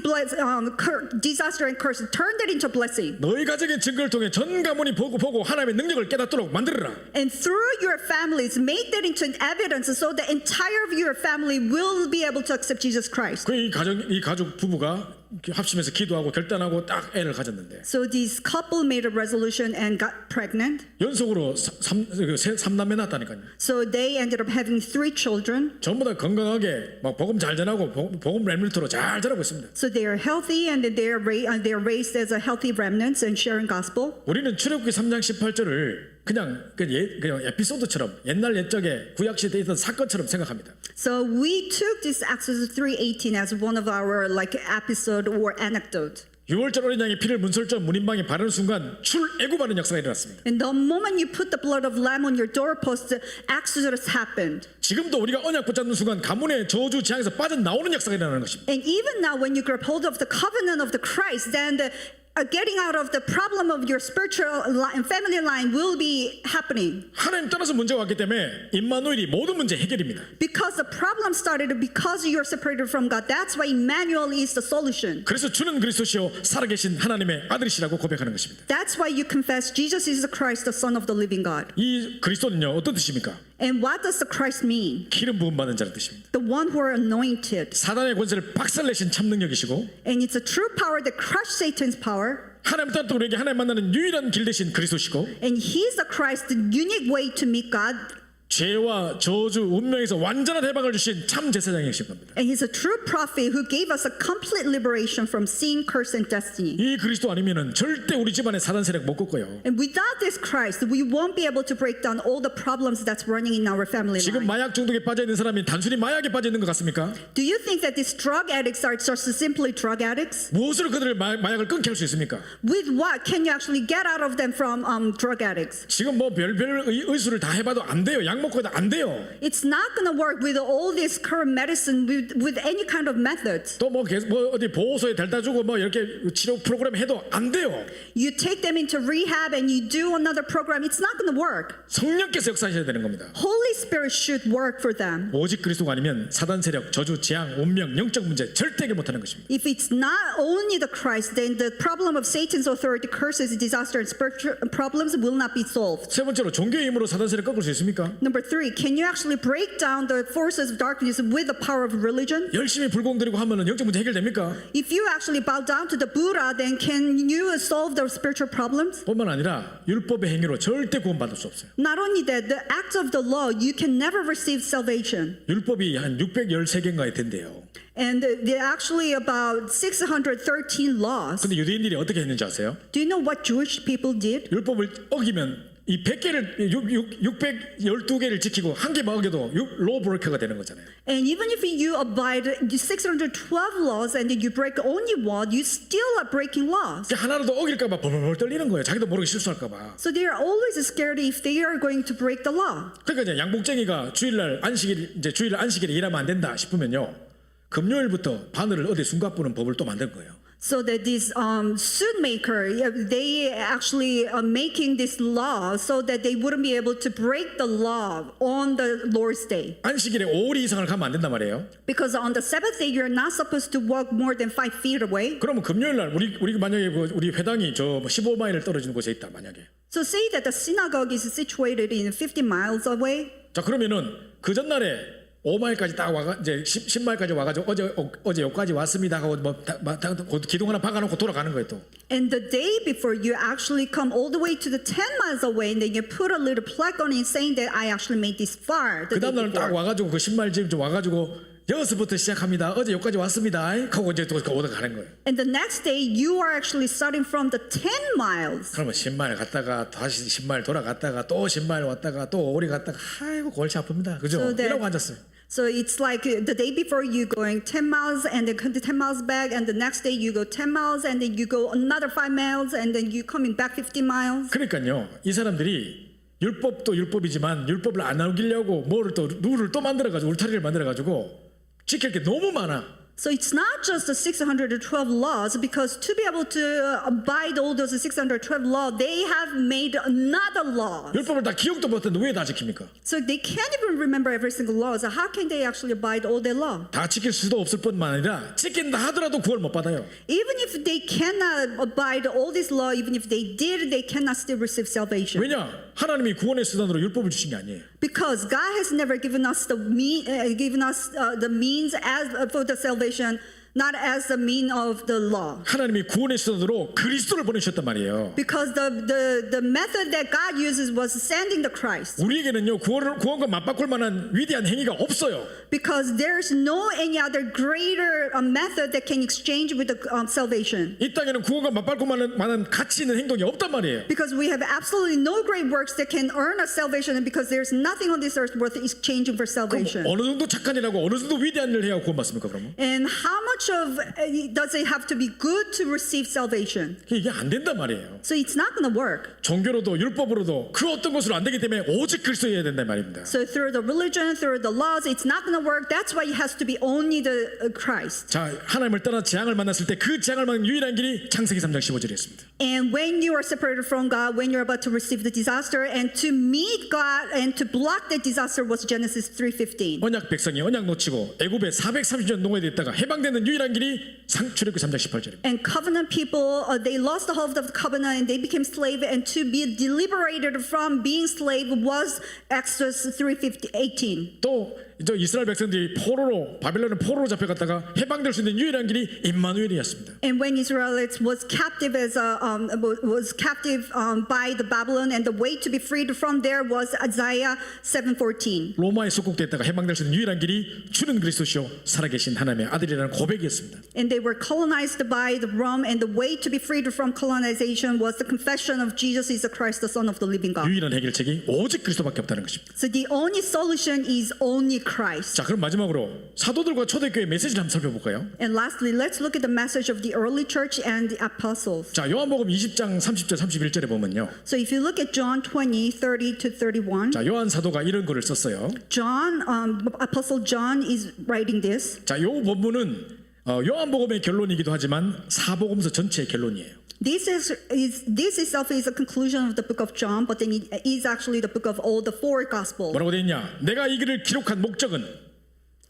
disaster and curse, turn that into blessing. 너희 가정의 증거를 통해 전 가문이 보고 하나님의 능력을 깨닫도록 만들어라. And through your families, make that into an evidence so the entire of your family will be able to accept Jesus Christ. 그 이 가족 부부가 합심해서 기도하고 결단하고 딱 애를 가졌는데 So this couple made a resolution and got pregnant. 연속으로 3남매 낳았다니까요. So they ended up having 3 children. 전부 다 건강하게 막 복음 잘 전하고 복음 렘넌트로 잘 자라고 있습니다. So they are healthy and they are raised as a healthy remnants and sharing gospel. 우리는 출애굽기 3장 18절을 그냥 에피소드처럼 옛날 옛적에 구약시대에 있던 사건처럼 생각합니다. So we took this Exodus 3:18 as one of our like episode or anecdote. 6월절 어린 양의 피를 문설주 문인방에 바르는 순간 출애굽하는 역사가 일어났습니다. And the moment you put the blood of lamb on your doorpost, Exodus happened. 지금도 우리가 언약 붙잡는 순간 가문의 저주 재앙에서 빠져나오는 역사가 일어나는 것입니다. And even now, when you grab hold of the covenant of the Christ, then the getting out of the problem of your spiritual and family line will be happening. 하나님 따라서 문제가 왔기 때문에 임마누엘이 모든 문제 해결입니다. Because the problem started because you're separated from God. That's why Emmanuel is the solution. 그래서 주는 그리스도시요 살아계신 하나님의 아들이시라고 고백하는 것입니다. That's why you confess Jesus is the Christ, the Son of the living God. 이 그리스도는요 어떤 뜻입니까? And what does the Christ mean? 기름 부음 받은 자라는 뜻입니다. The one who are anointed. 사단의 권세를 박살내신 참 능력이시고 And it's a true power that crushed Satan's power. 하나님 따라 우리에게 하나님 만나는 유일한 길 대신 그리스도시고 And he's the Christ, the unique way to meet God. 죄와 저주 운명에서 완전한 해방을 주신 참 제사장이신 겁니다. And he's a true prophet who gave us a complete liberation from sin, curse, and destiny. 이 그리스도 아니면은 절대 우리 집안의 사단 세력 못 꺾어요. And without this Christ, we won't be able to break down all the problems that's running in our family 지금 line. 마약 중독에 빠져 있는 사람이 단순히 마약에 빠져 있는 것 같습니까? Do you think that these drug addicts are just simply drug addicts? 무엇으로 그들을 마약을 끊게 할 수 있습니까? With what can you actually get out of them from drug addicts? 지금 뭐 별별 의술을 다 해봐도 안 돼요. 약 약 먹고 해도 안 돼요. It's not going to work with all this current medicine with any kind of method. 또 뭐 어디 보호소에 데려다 주고 뭐 이렇게 치료 프로그램 해도 안 돼요. You take them into rehab and you do another program. It's not going to work. 성령께서 역사하셔야 되는 겁니다. Holy Spirit should work for them. 오직 그리스도가 아니면 사단 세력, 저주, 재앙, 운명, 영적 문제 절대 해결 못하는 것입니다. If it's not only the Christ, then the problem of Satan's authority, curses, disaster, and spiritual problems will not be solved. 세 번째로 종교의 힘으로 사단 세력 꺾을 수 있습니까? Number 3, can you actually break down the forces of darkness with the power of religion? 열심히 불공드리고 하면은 영적 문제 해결됩니까? If you actually bow down to the Buddha, then can you solve the spiritual problems? 뿐만 아니라 율법의 행위로 절대 구원받을 수 없어요. Not only that, the acts of the law, you can never receive salvation. 율법이 한 613개인가에 된대요. And there are actually about 613 laws. 근데 유대인들이 어떻게 했는지 아세요? Do you know what Jewish people did? 율법을 어기면 이 100개를 612개를 지키고 한 개만 어겨도 로우 브레이커가 되는 거잖아요. And even if you abide 612 laws and you break only one, you still are breaking laws. 하나라도 어길까 봐 벌벌 떨리는 거예요. 자기도 모르게 실수할까 봐. So they are always scared if they are going to break the law. 그러니까 이제 양복쟁이가 주일날 안식일에 일하면 안 된다 싶으면요. 금요일부터 바늘을 어디 숨가쁘는 법을 또 만든 거예요. So that this suit maker, they actually are making this law so that they wouldn't be able to break the law on the Lord's day. 안식일에 5리 이상을 가면 안 된단 말이에요. Because on the seventh day, you're not supposed to walk more than 5 feet away. 그러면 금요일날 우리 만약에 우리 회당이 저 15마일 떨어지는 곳에 있다 만약에. So say that the synagogue is situated in 50 miles away. 자 그러면은 그 전날에 5마일까지 딱 와가 이제 10마일까지 와가지고 어제 여기까지 왔습니다 하고 뭐 기둥 하나 박아놓고 돌아가는 거예요 또. And the day before, you actually come all the way to the 10 miles away, and then you put a little plaque on it saying that I actually made this far. 그 다음 날은 딱 와가지고 그 10마일 집 와가지고 여기서부터 시작합니다. 어제 여기까지 왔습니다. 하고 이제 또 오다 가는 거예요. And the next day, you are actually starting from the 10 miles. 그러면 10마일 갔다가 다시 10마일 돌아갔다가 또 10마일 왔다가 또 오리 갔다가 아이고 골치 아픕니다. 그죠? So that- 이러고 앉았어요. So it's like the day before you going 10 miles and then come to 10 miles back, and the next day you go 10 miles and then you go another 5 miles and then you coming back 50 miles. 그러니까요. 이 사람들이 율법도 율법이지만 율법을 안 어기려고 뭐를 또 룰을 또 만들어가지고 울타리를 만들어가지고 지킬 게 너무 많아. So it's not just the 612 laws, because to be able to abide all those 612 laws, they have made another law. 율법을 다 기억도 못했는데 왜 다 지킵니까? So they can't even remember every single law. So how can they actually abide all their law? 다 지킬 수도 없을 뿐만 아니라 지킨다 하더라도 구원 못 받아요. Even if they cannot abide all this law, even if they did, they cannot still receive salvation. 왜냐? 하나님이 구원의 수단으로 율법을 주신 게 아니에요. Because God has never given us the means as for the salvation, not as the mean of the law. 하나님이 구원의 수단으로 그리스도를 보내셨단 말이에요. Because the method that God uses was sending the Christ. 우리에게는요 구원과 맞바꿀 만한 위대한 행위가 없어요. Because there's no any other greater method that can exchange with the salvation. 이 땅에는 구원과 맞바꿀 만한 가치 있는 행동이 없단 말이에요. Because we have absolutely no great works that can earn us salvation, and because there's nothing on this earth worth exchanging for salvation. 어느 정도 착한 일하고 어느 정도 위대한 일을 해야 구원받습니까 그러면? And how much of does it have to be good to receive salvation? 이게 안 된단 말이에요. So it's not going to work. 종교로도 율법으로도 그 어떤 것으로 안 되기 때문에 오직 그리스도여야 된단 말입니다. So through the religion, through the laws, it's not going to work. That's why it has to be only the Christ. 자 하나님을 떠나 재앙을 만났을 때 그 재앙을 막는 유일한 길이 창세기 3장 15절이었습니다. And when you are separated from God, when you're about to receive the disaster, and to meet God and to block the disaster was Genesis 3:15. 언약 백성이 언약 놓치고 애굽에 430년 농어에 있다가 해방되는 유일한 길이 출애굽기 3장 18절입니다. And covenant people, they lost the hold of the covenant and they became slave, and to be liberated from being slave was Exodus 3:18. 또 저 이스라엘 백성들이 바벨론의 포로로 잡혀갔다가 해방될 수 있는 유일한 길이 임마누엘이었습니다. And when Israelites was captive by the Babylon, and the way to be freed from there was Isaiah 7:14. 로마에 속국됐다가 해방될 수 있는 유일한 길이 주는 그리스도시요 살아계신 하나님의 아들이라는 고백이었습니다. And they were colonized by the Rome, and the way to be freed from colonization was the confession of Jesus is the Christ, the Son of the living God. 유일한 해결책이 오직 그리스도밖에 없다는 것입니다. So the only solution is only Christ. 자, 그럼 마지막으로 사도들과 초대교회 메시지를 한번 살펴볼까요? And lastly, let's look at the message of the early church and the apostles. 자, 요한복음 20장 30절 31절에 보면요. So if you look at John 20, 30 to 31, 자, 요한 사도가 이런 글을 썼어요. Apostle John is writing this. 자, 요 본문은 요한복음의 결론이기도 하지만 사복음서 전체의 결론이에요. This itself is a conclusion of the book of John, but then it is actually the book of all the four gospels. 뭐라고 돼 있냐? 내가 이 글을 기록한 목적은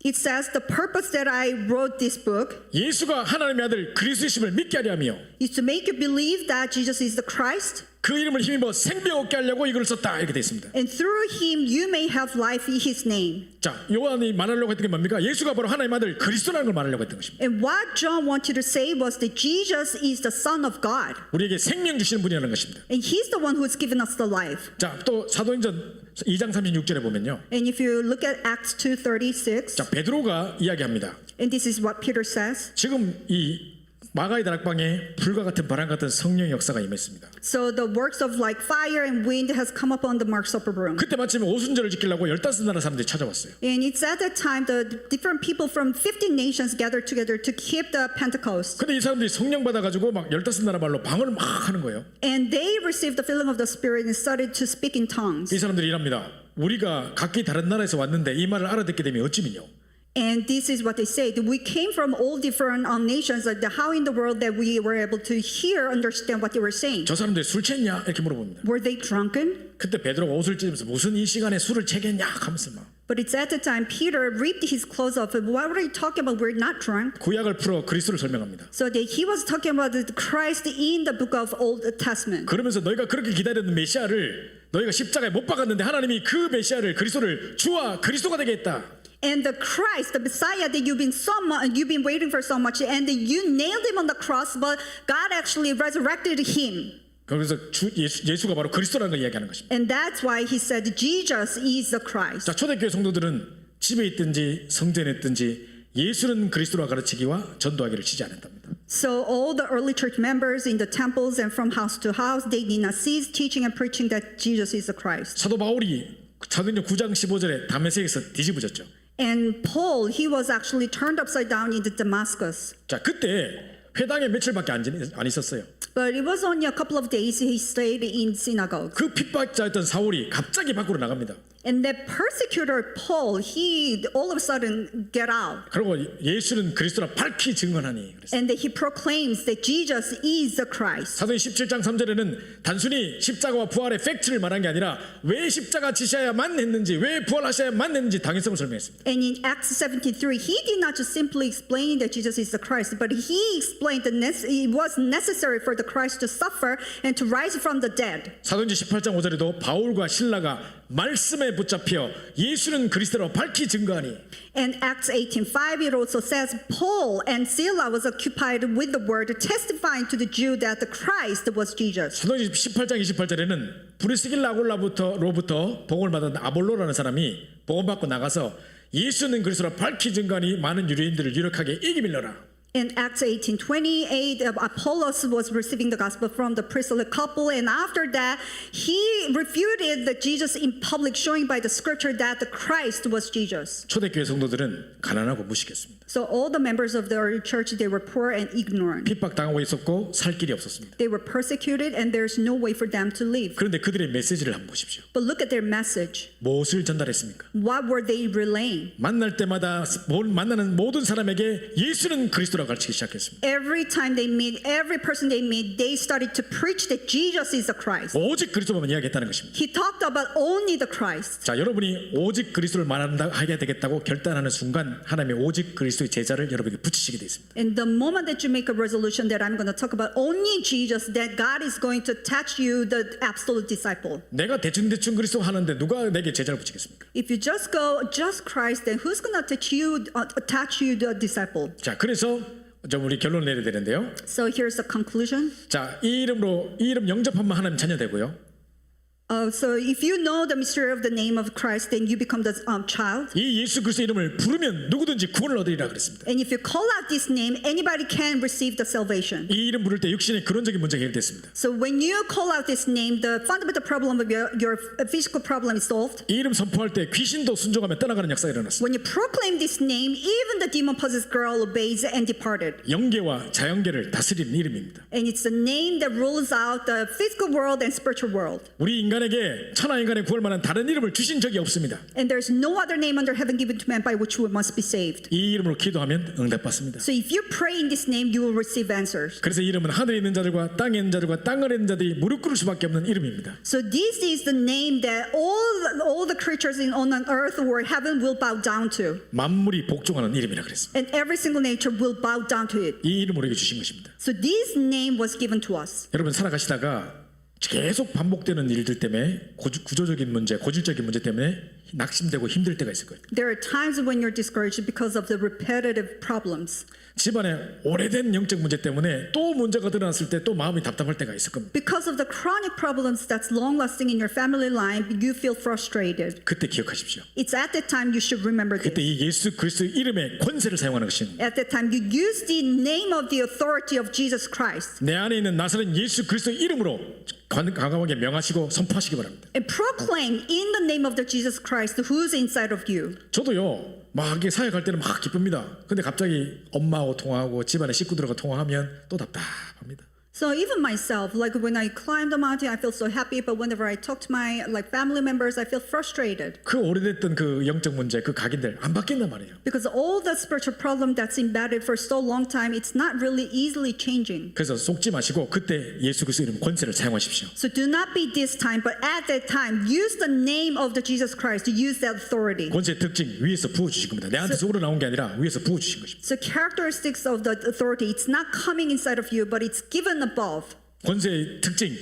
It says the purpose that I wrote this book 예수가 하나님의 아들 그리스도이심을 믿게 하려 하며 is to make you believe that Jesus is the Christ, 그 이름을 힘입어 생명 얻게 하려고 이 글을 썼다 이렇게 돼 있습니다. and through him you may have life in his name. 자, 요한이 말하려고 했던 게 뭡니까? 예수가 바로 하나님의 아들 그리스도라는 걸 말하려고 했던 것입니다. And what John wanted to say was that Jesus is the Son of God, 우리에게 생명 주시는 분이라는 것입니다. and he's the one who has given us the life. 자, 또 사도행전 2장 36절에 보면요. And if you look at Acts 2:36, 자, 베드로가 이야기합니다. and this is what Peter says. 지금 이 마가의 다락방에 불과 같은 바람 같은 성령의 역사가 임했습니다. So the works of like fire and wind has come upon the Mark's upper room. 그때 마침 오순절을 지키려고 15나라 사람들이 찾아왔어요. And it's at that time the different people from 15 nations gathered together to keep the Pentecost. 근데 이 사람들이 성령 받아가지고 막 15나라 말로 방언을 막 하는 거예요. And they received the filling of the Spirit and started to speak in tongues. 이 사람들이 이랍니다. 우리가 각기 다른 나라에서 왔는데 이 말을 알아듣게 되면 어찌미뇨? And this is what they say. That we came from all different nations. Like how in the world that we were able to hear, understand what they were saying? 저 사람들 술 취했냐? 이렇게 물어봅니다. Were they drunken? 그때 베드로가 옷을 찢으면서 무슨 이 시간에 술을 채겠냐 하면서 막 But it's at the time Peter ripped his clothes off. What were you talking about? We're not drunk. 구약을 풀어 그리스도를 설명합니다. So that he was talking about the Christ in the book of Old Testament. 그러면서 너희가 그렇게 기다렸던 메시아를 너희가 십자가에 못 박았는데 하나님이 그 메시아를 그리스도를 주와 그리스도가 되게 했다. And the Christ, the Messiah that you've been waiting for so much, and that you nailed him on the cross, but God actually resurrected him. 그래서 예수가 바로 그리스도라는 걸 이야기하는 것입니다. And that's why he said Jesus is the Christ. 자, 초대교회 성도들은 집에 있든지 성전에 있든지 예수는 그리스도라 가르치기와 전도하기를 쉬지 않았답니다. So all the early church members in the temples and from house to house, they did not cease teaching and preaching that Jesus is the Christ. 사도 바울이 사도행전 9장 15절에 다메섹에서 뒤집어졌죠. And Paul, he was actually turned upside down in the Damascus. 자, 그때 회당에 며칠밖에 안 있었어요. But it was only a couple of days he stayed in synagogue. 그 핍박자였던 사울이 갑자기 밖으로 나갑니다. And the persecutor Paul, he all of a sudden get out. 그리고 예수는 그리스도라 밝히 증언하니 그랬어요. And that he proclaims that Jesus is the Christ. 사도행 17장 3절에는 단순히 십자가와 부활의 팩트를 말한 게 아니라 왜 십자가 지셔야만 했는지 왜 부활하셔야만 했는지 당위성을 설명했습니다. And in Acts 17:3, he did not just simply explain that Jesus is the Christ, but he explained that it was necessary for the Christ to suffer and to rise from the dead. 사도행전 18장 5절에도 바울과 실라가 말씀에 붙잡혀 예수는 그리스도로 밝히 증거하니. And Acts 18:5 it also says Paul and Sila was occupied with the word, testifying to the Jew that the Christ was Jesus. 사도행전 18장 28절에는 브리스길라 아골라로부터 복음을 받은 아볼로라는 사람이 복음 받고 나가서 예수는 그리스도로 밝히 증거하니 많은 유대인들을 유력하게 이기밀러라. In Acts 18:28, Apollos was receiving the gospel from the priestly couple, and after that, he refuted that Jesus in public, showing by the scripture that the Christ was Jesus. 초대교회 성도들은 가난하고 무식했습니다. So all the members of the early church, they were poor and ignorant. 핍박당하고 있었고 살 길이 없었습니다. They were persecuted, and there's no way for them to live. 그런데 그들의 메시지를 한번 보십시오. But look at their message. 무엇을 전달했습니까? What were they relaying? 만날 때마다 만나는 모든 사람에게 예수는 그리스도라 가르치기 시작했습니다. Every time they meet, every person they meet, they started to preach that Jesus is the Christ. 오직 그리스도만 이야기했다는 것입니다. He talked about only the Christ. 자, 여러분이 오직 그리스도를 말한다 하게 되겠다고 결단하는 순간 하나님의 오직 그리스도의 제자를 여러분에게 붙이시게 되어 있습니다. And the moment that you make a resolution that I'm going to talk about only Jesus, that God is going to attach you the absolute disciple. 내가 대충 그리스도 하는데 누가 내게 제자를 붙이겠습니까? If you just go just Christ, then who's going to attach you the disciple? 자, 그래서 좀 우리 결론을 내려야 되는데요. So here's the conclusion. 자, 이 이름 영접하면 하나님 자녀 되고요. So if you know the mystery of the name of Christ, then you become the child. 이 예수 그리스도 이름을 부르면 누구든지 구원을 얻으리라 그랬습니다. And if you call out this name, anybody can receive the salvation. 이 이름 부를 때 육신의 근원적인 문제가 해결됐습니다. So when you call out this name, the fundamental problem of your physical problem is solved. 이 이름 선포할 때 귀신도 순종하며 떠나가는 역사가 일어났습니다. When you proclaim this name, even the demon-possessed girl obeys and departed. 영계와 자연계를 다스리는 이름입니다. And it's the name that rules out the physical world and spiritual world. 우리 인간에게 천하 인간에 구할 만한 다른 이름을 주신 적이 없습니다. And there's no other name under heaven given to man by which we must be saved. 이 이름으로 기도하면 응답받습니다. So if you pray in this name, you will receive answers. 그래서 이 이름은 하늘에 있는 자들과 땅에 있는 자들과 땅 아래 있는 자들이 무릎 꿇을 수밖에 없는 이름입니다. So this is the name that all the creatures on earth or heaven will bow down to. 만물이 복종하는 이름이라 그랬습니다. And every single nature will bow down to it. 이 이름을 우리에게 주신 것입니다. So this name was given to us. 여러분 살아가시다가 계속 반복되는 일들 때문에 구조적인 문제, 고질적인 문제 때문에 낙심되고 힘들 때가 있을 거예요. There are times when you're discouraged because of the repetitive problems. 집안에 오래된 영적 문제 때문에 또 문제가 드러났을 때 또 마음이 답답할 때가 있을 겁니다. Because of the chronic problems that's long-lasting in your family line, you feel frustrated. 그때 기억하십시오. It's at that time you should remember 그때 this. 이 예수 그리스도의 이름의 권세를 사용하는 것입니다. At that time you use the name of the authority of Jesus Christ 내 안에 있는 나사렛 예수 그리스도의 이름으로 과감하게 명하시고 선포하시기 바랍니다. and proclaim in the name of the Jesus Christ who's inside of you. 저도요 막 이게 사역할 때는 막 기쁩니다. 근데 갑자기 엄마하고 통화하고 집안의 식구들하고 통화하면 또 답답합니다. So even myself, like when I climb the mountain, I feel so happy. But whenever I talk to my family members, I feel frustrated 그 오래됐던 그 영적 문제, 그 각인들 안 바뀐단 말이에요. because all the spiritual problem that's embedded for so long time, it's not really easily changing. 그래서 속지 마시고 그때 예수 그리스도 이름 권세를 사용하십시오. So do not be this time, but at that time, use the name of the Jesus Christ to use that authority. 권세의 특징 위에서 부어 주신 겁니다. 내한테 속으로 나온 게 아니라 위에서 부어 주신 것입니다. So characteristics of the authority, it's not coming inside of you, but it's given above. 권세의 특징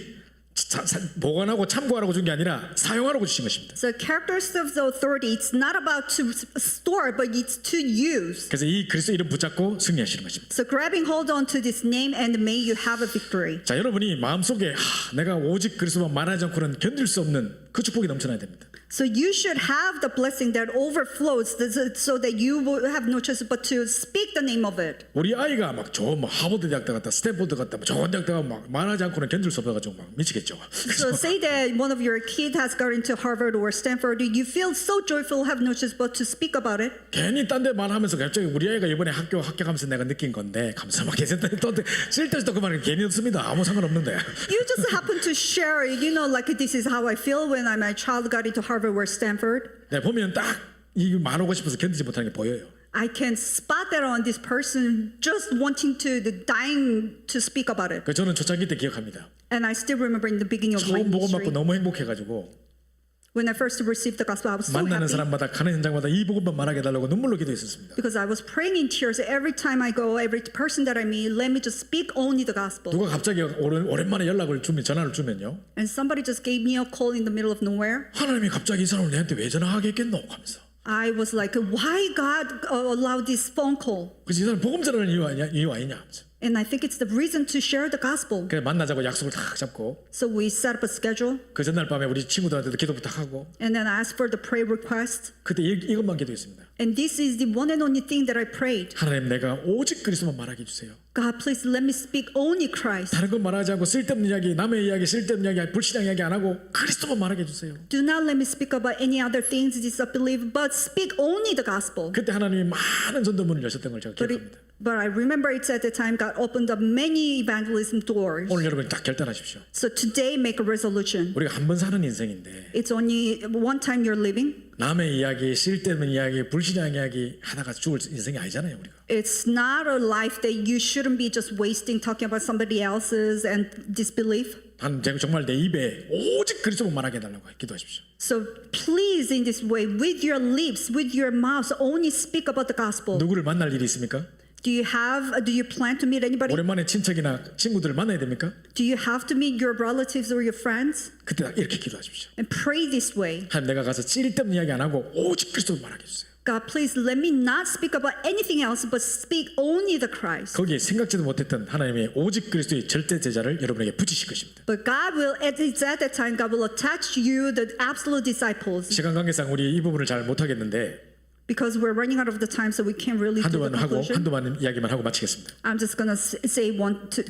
보관하고 참고하라고 준 게 아니라 사용하라고 주신 것입니다. So characteristics of the authority, it's not about to store, but it's to use. 그래서 이 그리스도 이름 붙잡고 승리하시는 것입니다. So grabbing hold on to this name and may you have a victory. 자, 여러분이 마음속에 내가 오직 그리스도만 말하지 않고는 견딜 수 없는 그 축복이 넘쳐나야 됩니다. So you should have the blessing that overflows so that you will have no choice but to speak the name of it. 우리 아이가 막 좋은 뭐 하버드 대학 갔다 스탠포드 갔다 뭐 좋은 대학 가면 막 말하지 않고는 견딜 수 없어가지고 막 미치겠죠. So say that one of your kid has got into Harvard or Stanford, you feel so joyful, have no choice but to speak about it. 괜히 딴 데 말하면서 갑자기 우리 아이가 이번에 학교 합격하면서 내가 느낀 건데 감사 막 계산단에 또 쓸데없이 그 말은 괜히 없습니다. 아무 상관없는데. You just happen to share, like this is how I feel when my child got into Harvard or Stanford. 네, 보면 딱 이 말하고 싶어서 견디지 못하는 게 보여요. I can spot that on this person just wanting to, dying to speak about it. 그 저는 초창기 때 기억합니다. And I still remember in the beginning of my 처음 복음 ministry, 받고 너무 행복해가지고 when I first received the gospel, I was so 만나는 happy 사람마다 가는 현장마다 이 복음만 말하게 해달라고 눈물로 기도했었습니다. because I was praying in tears. Every time I go, every person that I meet, let me just speak only the gospel. 누가 갑자기 오랜만에 연락을 주면 전화를 주면요. And somebody just gave me a call in the middle of nowhere. 하나님이 갑자기 이 사람을 내한테 왜 전화하겠겠노 하면서. I was like, why God allowed this phone call? 그래서 이 사람 복음 전하는 이유 아니냐 하면서. And I think it's the reason to share the gospel. 그래 만나자고 약속을 딱 잡고 So we set up a schedule, 그 전날 밤에 우리 친구들한테도 기도 부탁하고 and then I asked for the prayer request. 그때 이것만 기도했습니다. And this is the one and only thing that I prayed. 하나님 내가 오직 그리스도만 말하게 해주세요. God, please let me speak only Christ. 다른 건 말하지 않고 쓸데없는 이야기, 남의 이야기, 쓸데없는 이야기, 불신앙 이야기 안 하고 그리스도만 말하게 해주세요. Do not let me speak about any other things, disbelief, but speak only the gospel. 그때 하나님이 많은 전도문을 여셨던 걸 제가 기억합니다. But I remember it's at the time God opened up many evangelism doors. 오늘 여러분 딱 결단하십시오. So today make a resolution. 우리가 한 번 사는 인생인데 It's only one time you're living. 남의 이야기, 쓸데없는 이야기, 불신앙 이야기 하다가 죽을 인생이 아니잖아요 우리가. It's not a life that you shouldn't be just wasting talking about somebody else's and disbelief. 한 정말 내 입에 오직 그리스도만 말하게 해달라고 기도하십시오. So please, in this way, with your lips, with your mouth, only speak about the gospel. 누구를 만날 일이 있습니까? Do you plan to meet anybody? 오랜만에 친척이나 친구들을 만나야 됩니까? Do you have to meet your relatives or your friends? 그때 딱 이렇게 기도하십시오. And pray this way. 하나님 내가 가서 쓸데없는 이야기 안 하고 오직 그리스도를 말하게 해주세요. God, please let me not speak about anything else but speak only the Christ. 거기에 생각지도 못했던 하나님의 오직 그리스도의 절대 제자를 여러분에게 붙이실 것입니다. But God will, at that time, God will attach to you the absolute disciples. 시간 관계상 우리 이 부분을 잘 못하겠는데 Because we're running out of the time, so we can't really do the conclusion. 한두만 이야기만 하고 마치겠습니다. I'm just gonna say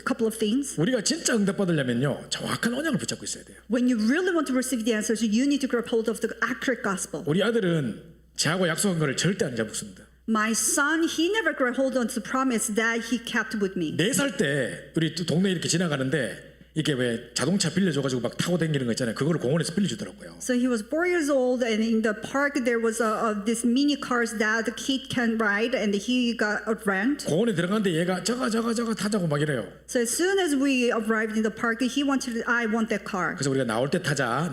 couple of things. 우리가 진짜 응답받으려면요 정확한 언약을 붙잡고 있어야 돼요. When you really want to receive the answers, you need to grab hold of the accurate gospel. 우리 아들은 저하고 약속한 거를 절대 안 잡습니다. My son, he never grabbed hold on to the promise that he kept with me. 4살 때 우리 동네 이렇게 지나가는데 이게 왜 자동차 빌려줘가지고 막 타고 다니는 거 있잖아요. 그거를 공원에서 빌려주더라고요. So he was 4 years old, and in the park there was this mini cars that the kid can ride, and he got a rent. 공원에 들어갔는데 얘가 저거 타자고 막 이래요. So as soon as we arrived in the park, he wanted, I want that car. 그래서 우리가 나올 때 타자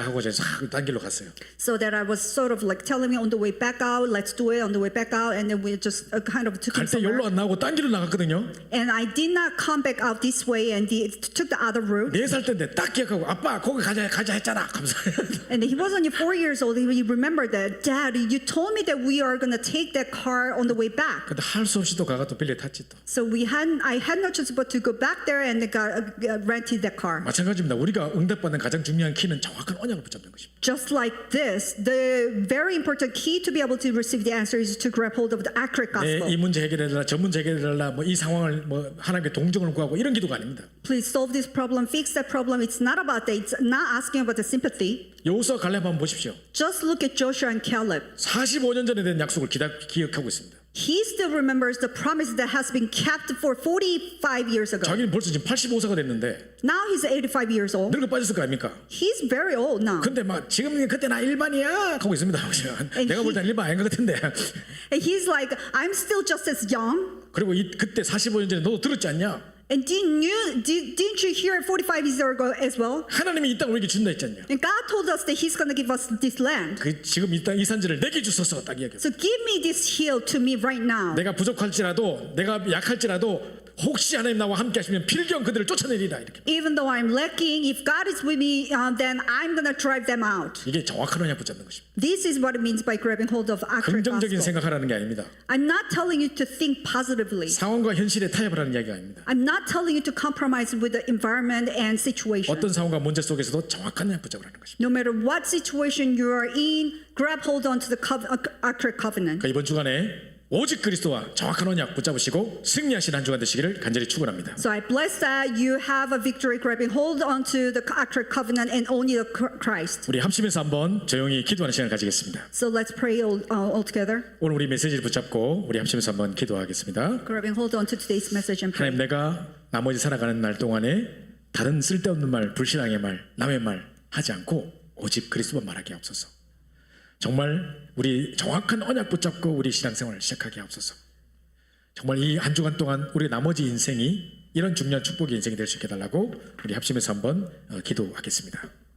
하고 이제 싹 딴 길로 갔어요. So that I was sort of like telling me on the way back out, let's do it on the way back out, and then we just kind of took him 갈 때 여기로 somewhere. 안 나오고 딴 길로 나갔거든요. And I did not come back out this way, and took the other route. 4살 때인데 딱 기억하고 아빠 거기 가자 했잖아. 하면서 And he was only 4 years old. He remembered that, Dad, you told me that we are going to take that car on the way back. 근데 할 수 없이 또 가가 또 빌려 탔지 또. So I had no choice but to go back there and rented that car. 마찬가지입니다. 우리가 응답받는 가장 중요한 키는 정확한 언약을 붙잡는 것입니다. Just like this, the very important key to be able to receive the answer is to grab hold of the accurate 네, gospel. 이 문제 해결해달라, 저 문제 해결해달라, 뭐 이 상황을 뭐 하나님께 동정을 구하고 이런 기도가 아닙니다. Please solve this problem, fix that problem. It's not about that. It's not asking about the sympathy. 여호수아 갈렙 한번 보십시오. Just look at Joshua and Caleb. 45년 전에 된 약속을 기억하고 있습니다. He still remembers the promise that has been kept for 45 years ago. 자기는 벌써 지금 85세가 됐는데 Now he's 85 years old. 늙어 빠졌을 거 아닙니까? He's very old now. 근데 막 지금 그때 나 일반이야 하고 있습니다. 내가 볼 땐 일반 아닌 것 같은데. And he's like, I'm still just as young. 그리고 그때 45년 전에 너도 들었지 않냐? And didn't you hear it 45 years ago as well? 하나님이 이 땅을 우리에게 준다 했잖냐? And God told us that He's going to give us this land. 그 지금 이 땅 이 산지를 내게 주소서 딱 이야기했어요. So give me this hill to me right now. 내가 부족할지라도 내가 약할지라도 혹시 하나님 나와 함께 하시면 필경 그들을 쫓아내리라 이렇게. Even though I'm lacking, if God is with me, then I'm going to drive them out. 이게 정확한 언약 붙잡는 것입니다. This is what it means by grabbing hold of accurate 긍정적인 gospel. 생각하라는 게 아닙니다. I'm not telling you to think positively. 상황과 현실에 타협을 하는 이야기가 아닙니다. I'm not telling you to compromise with the environment and situation. 어떤 상황과 문제 속에서도 정확한 언약 붙잡으라는 것입니다. No matter what situation you are in, grab hold onto the accurate covenant. 그러니까 이번 주간에 오직 그리스도와 정확한 언약 붙잡으시고 승리하신 한 주간 되시기를 간절히 축원합니다. So I bless that you have a victory grabbing hold onto the accurate covenant and only the Christ. 우리 합심해서 한번 조용히 기도하는 시간을 가지겠습니다. So let's pray all together. 오늘 우리 메시지를 붙잡고 우리 합심해서 한번 기도하겠습니다. Grabbing hold onto today's message and pray. 하나님, 내가 나머지 살아가는 날 동안에 다른 쓸데없는 말, 불신앙의 말, 남의 말 하지 않고 오직 그리스도만 말하게 하옵소서. 정말 우리 정확한 언약 붙잡고 우리 신앙생활을 시작하게 하옵소서. 정말 이 한 주간 동안 우리 나머지 인생이 이런 중요한 축복의 인생이 될 수 있게 해달라고 우리 합심해서 한번 기도하겠습니다.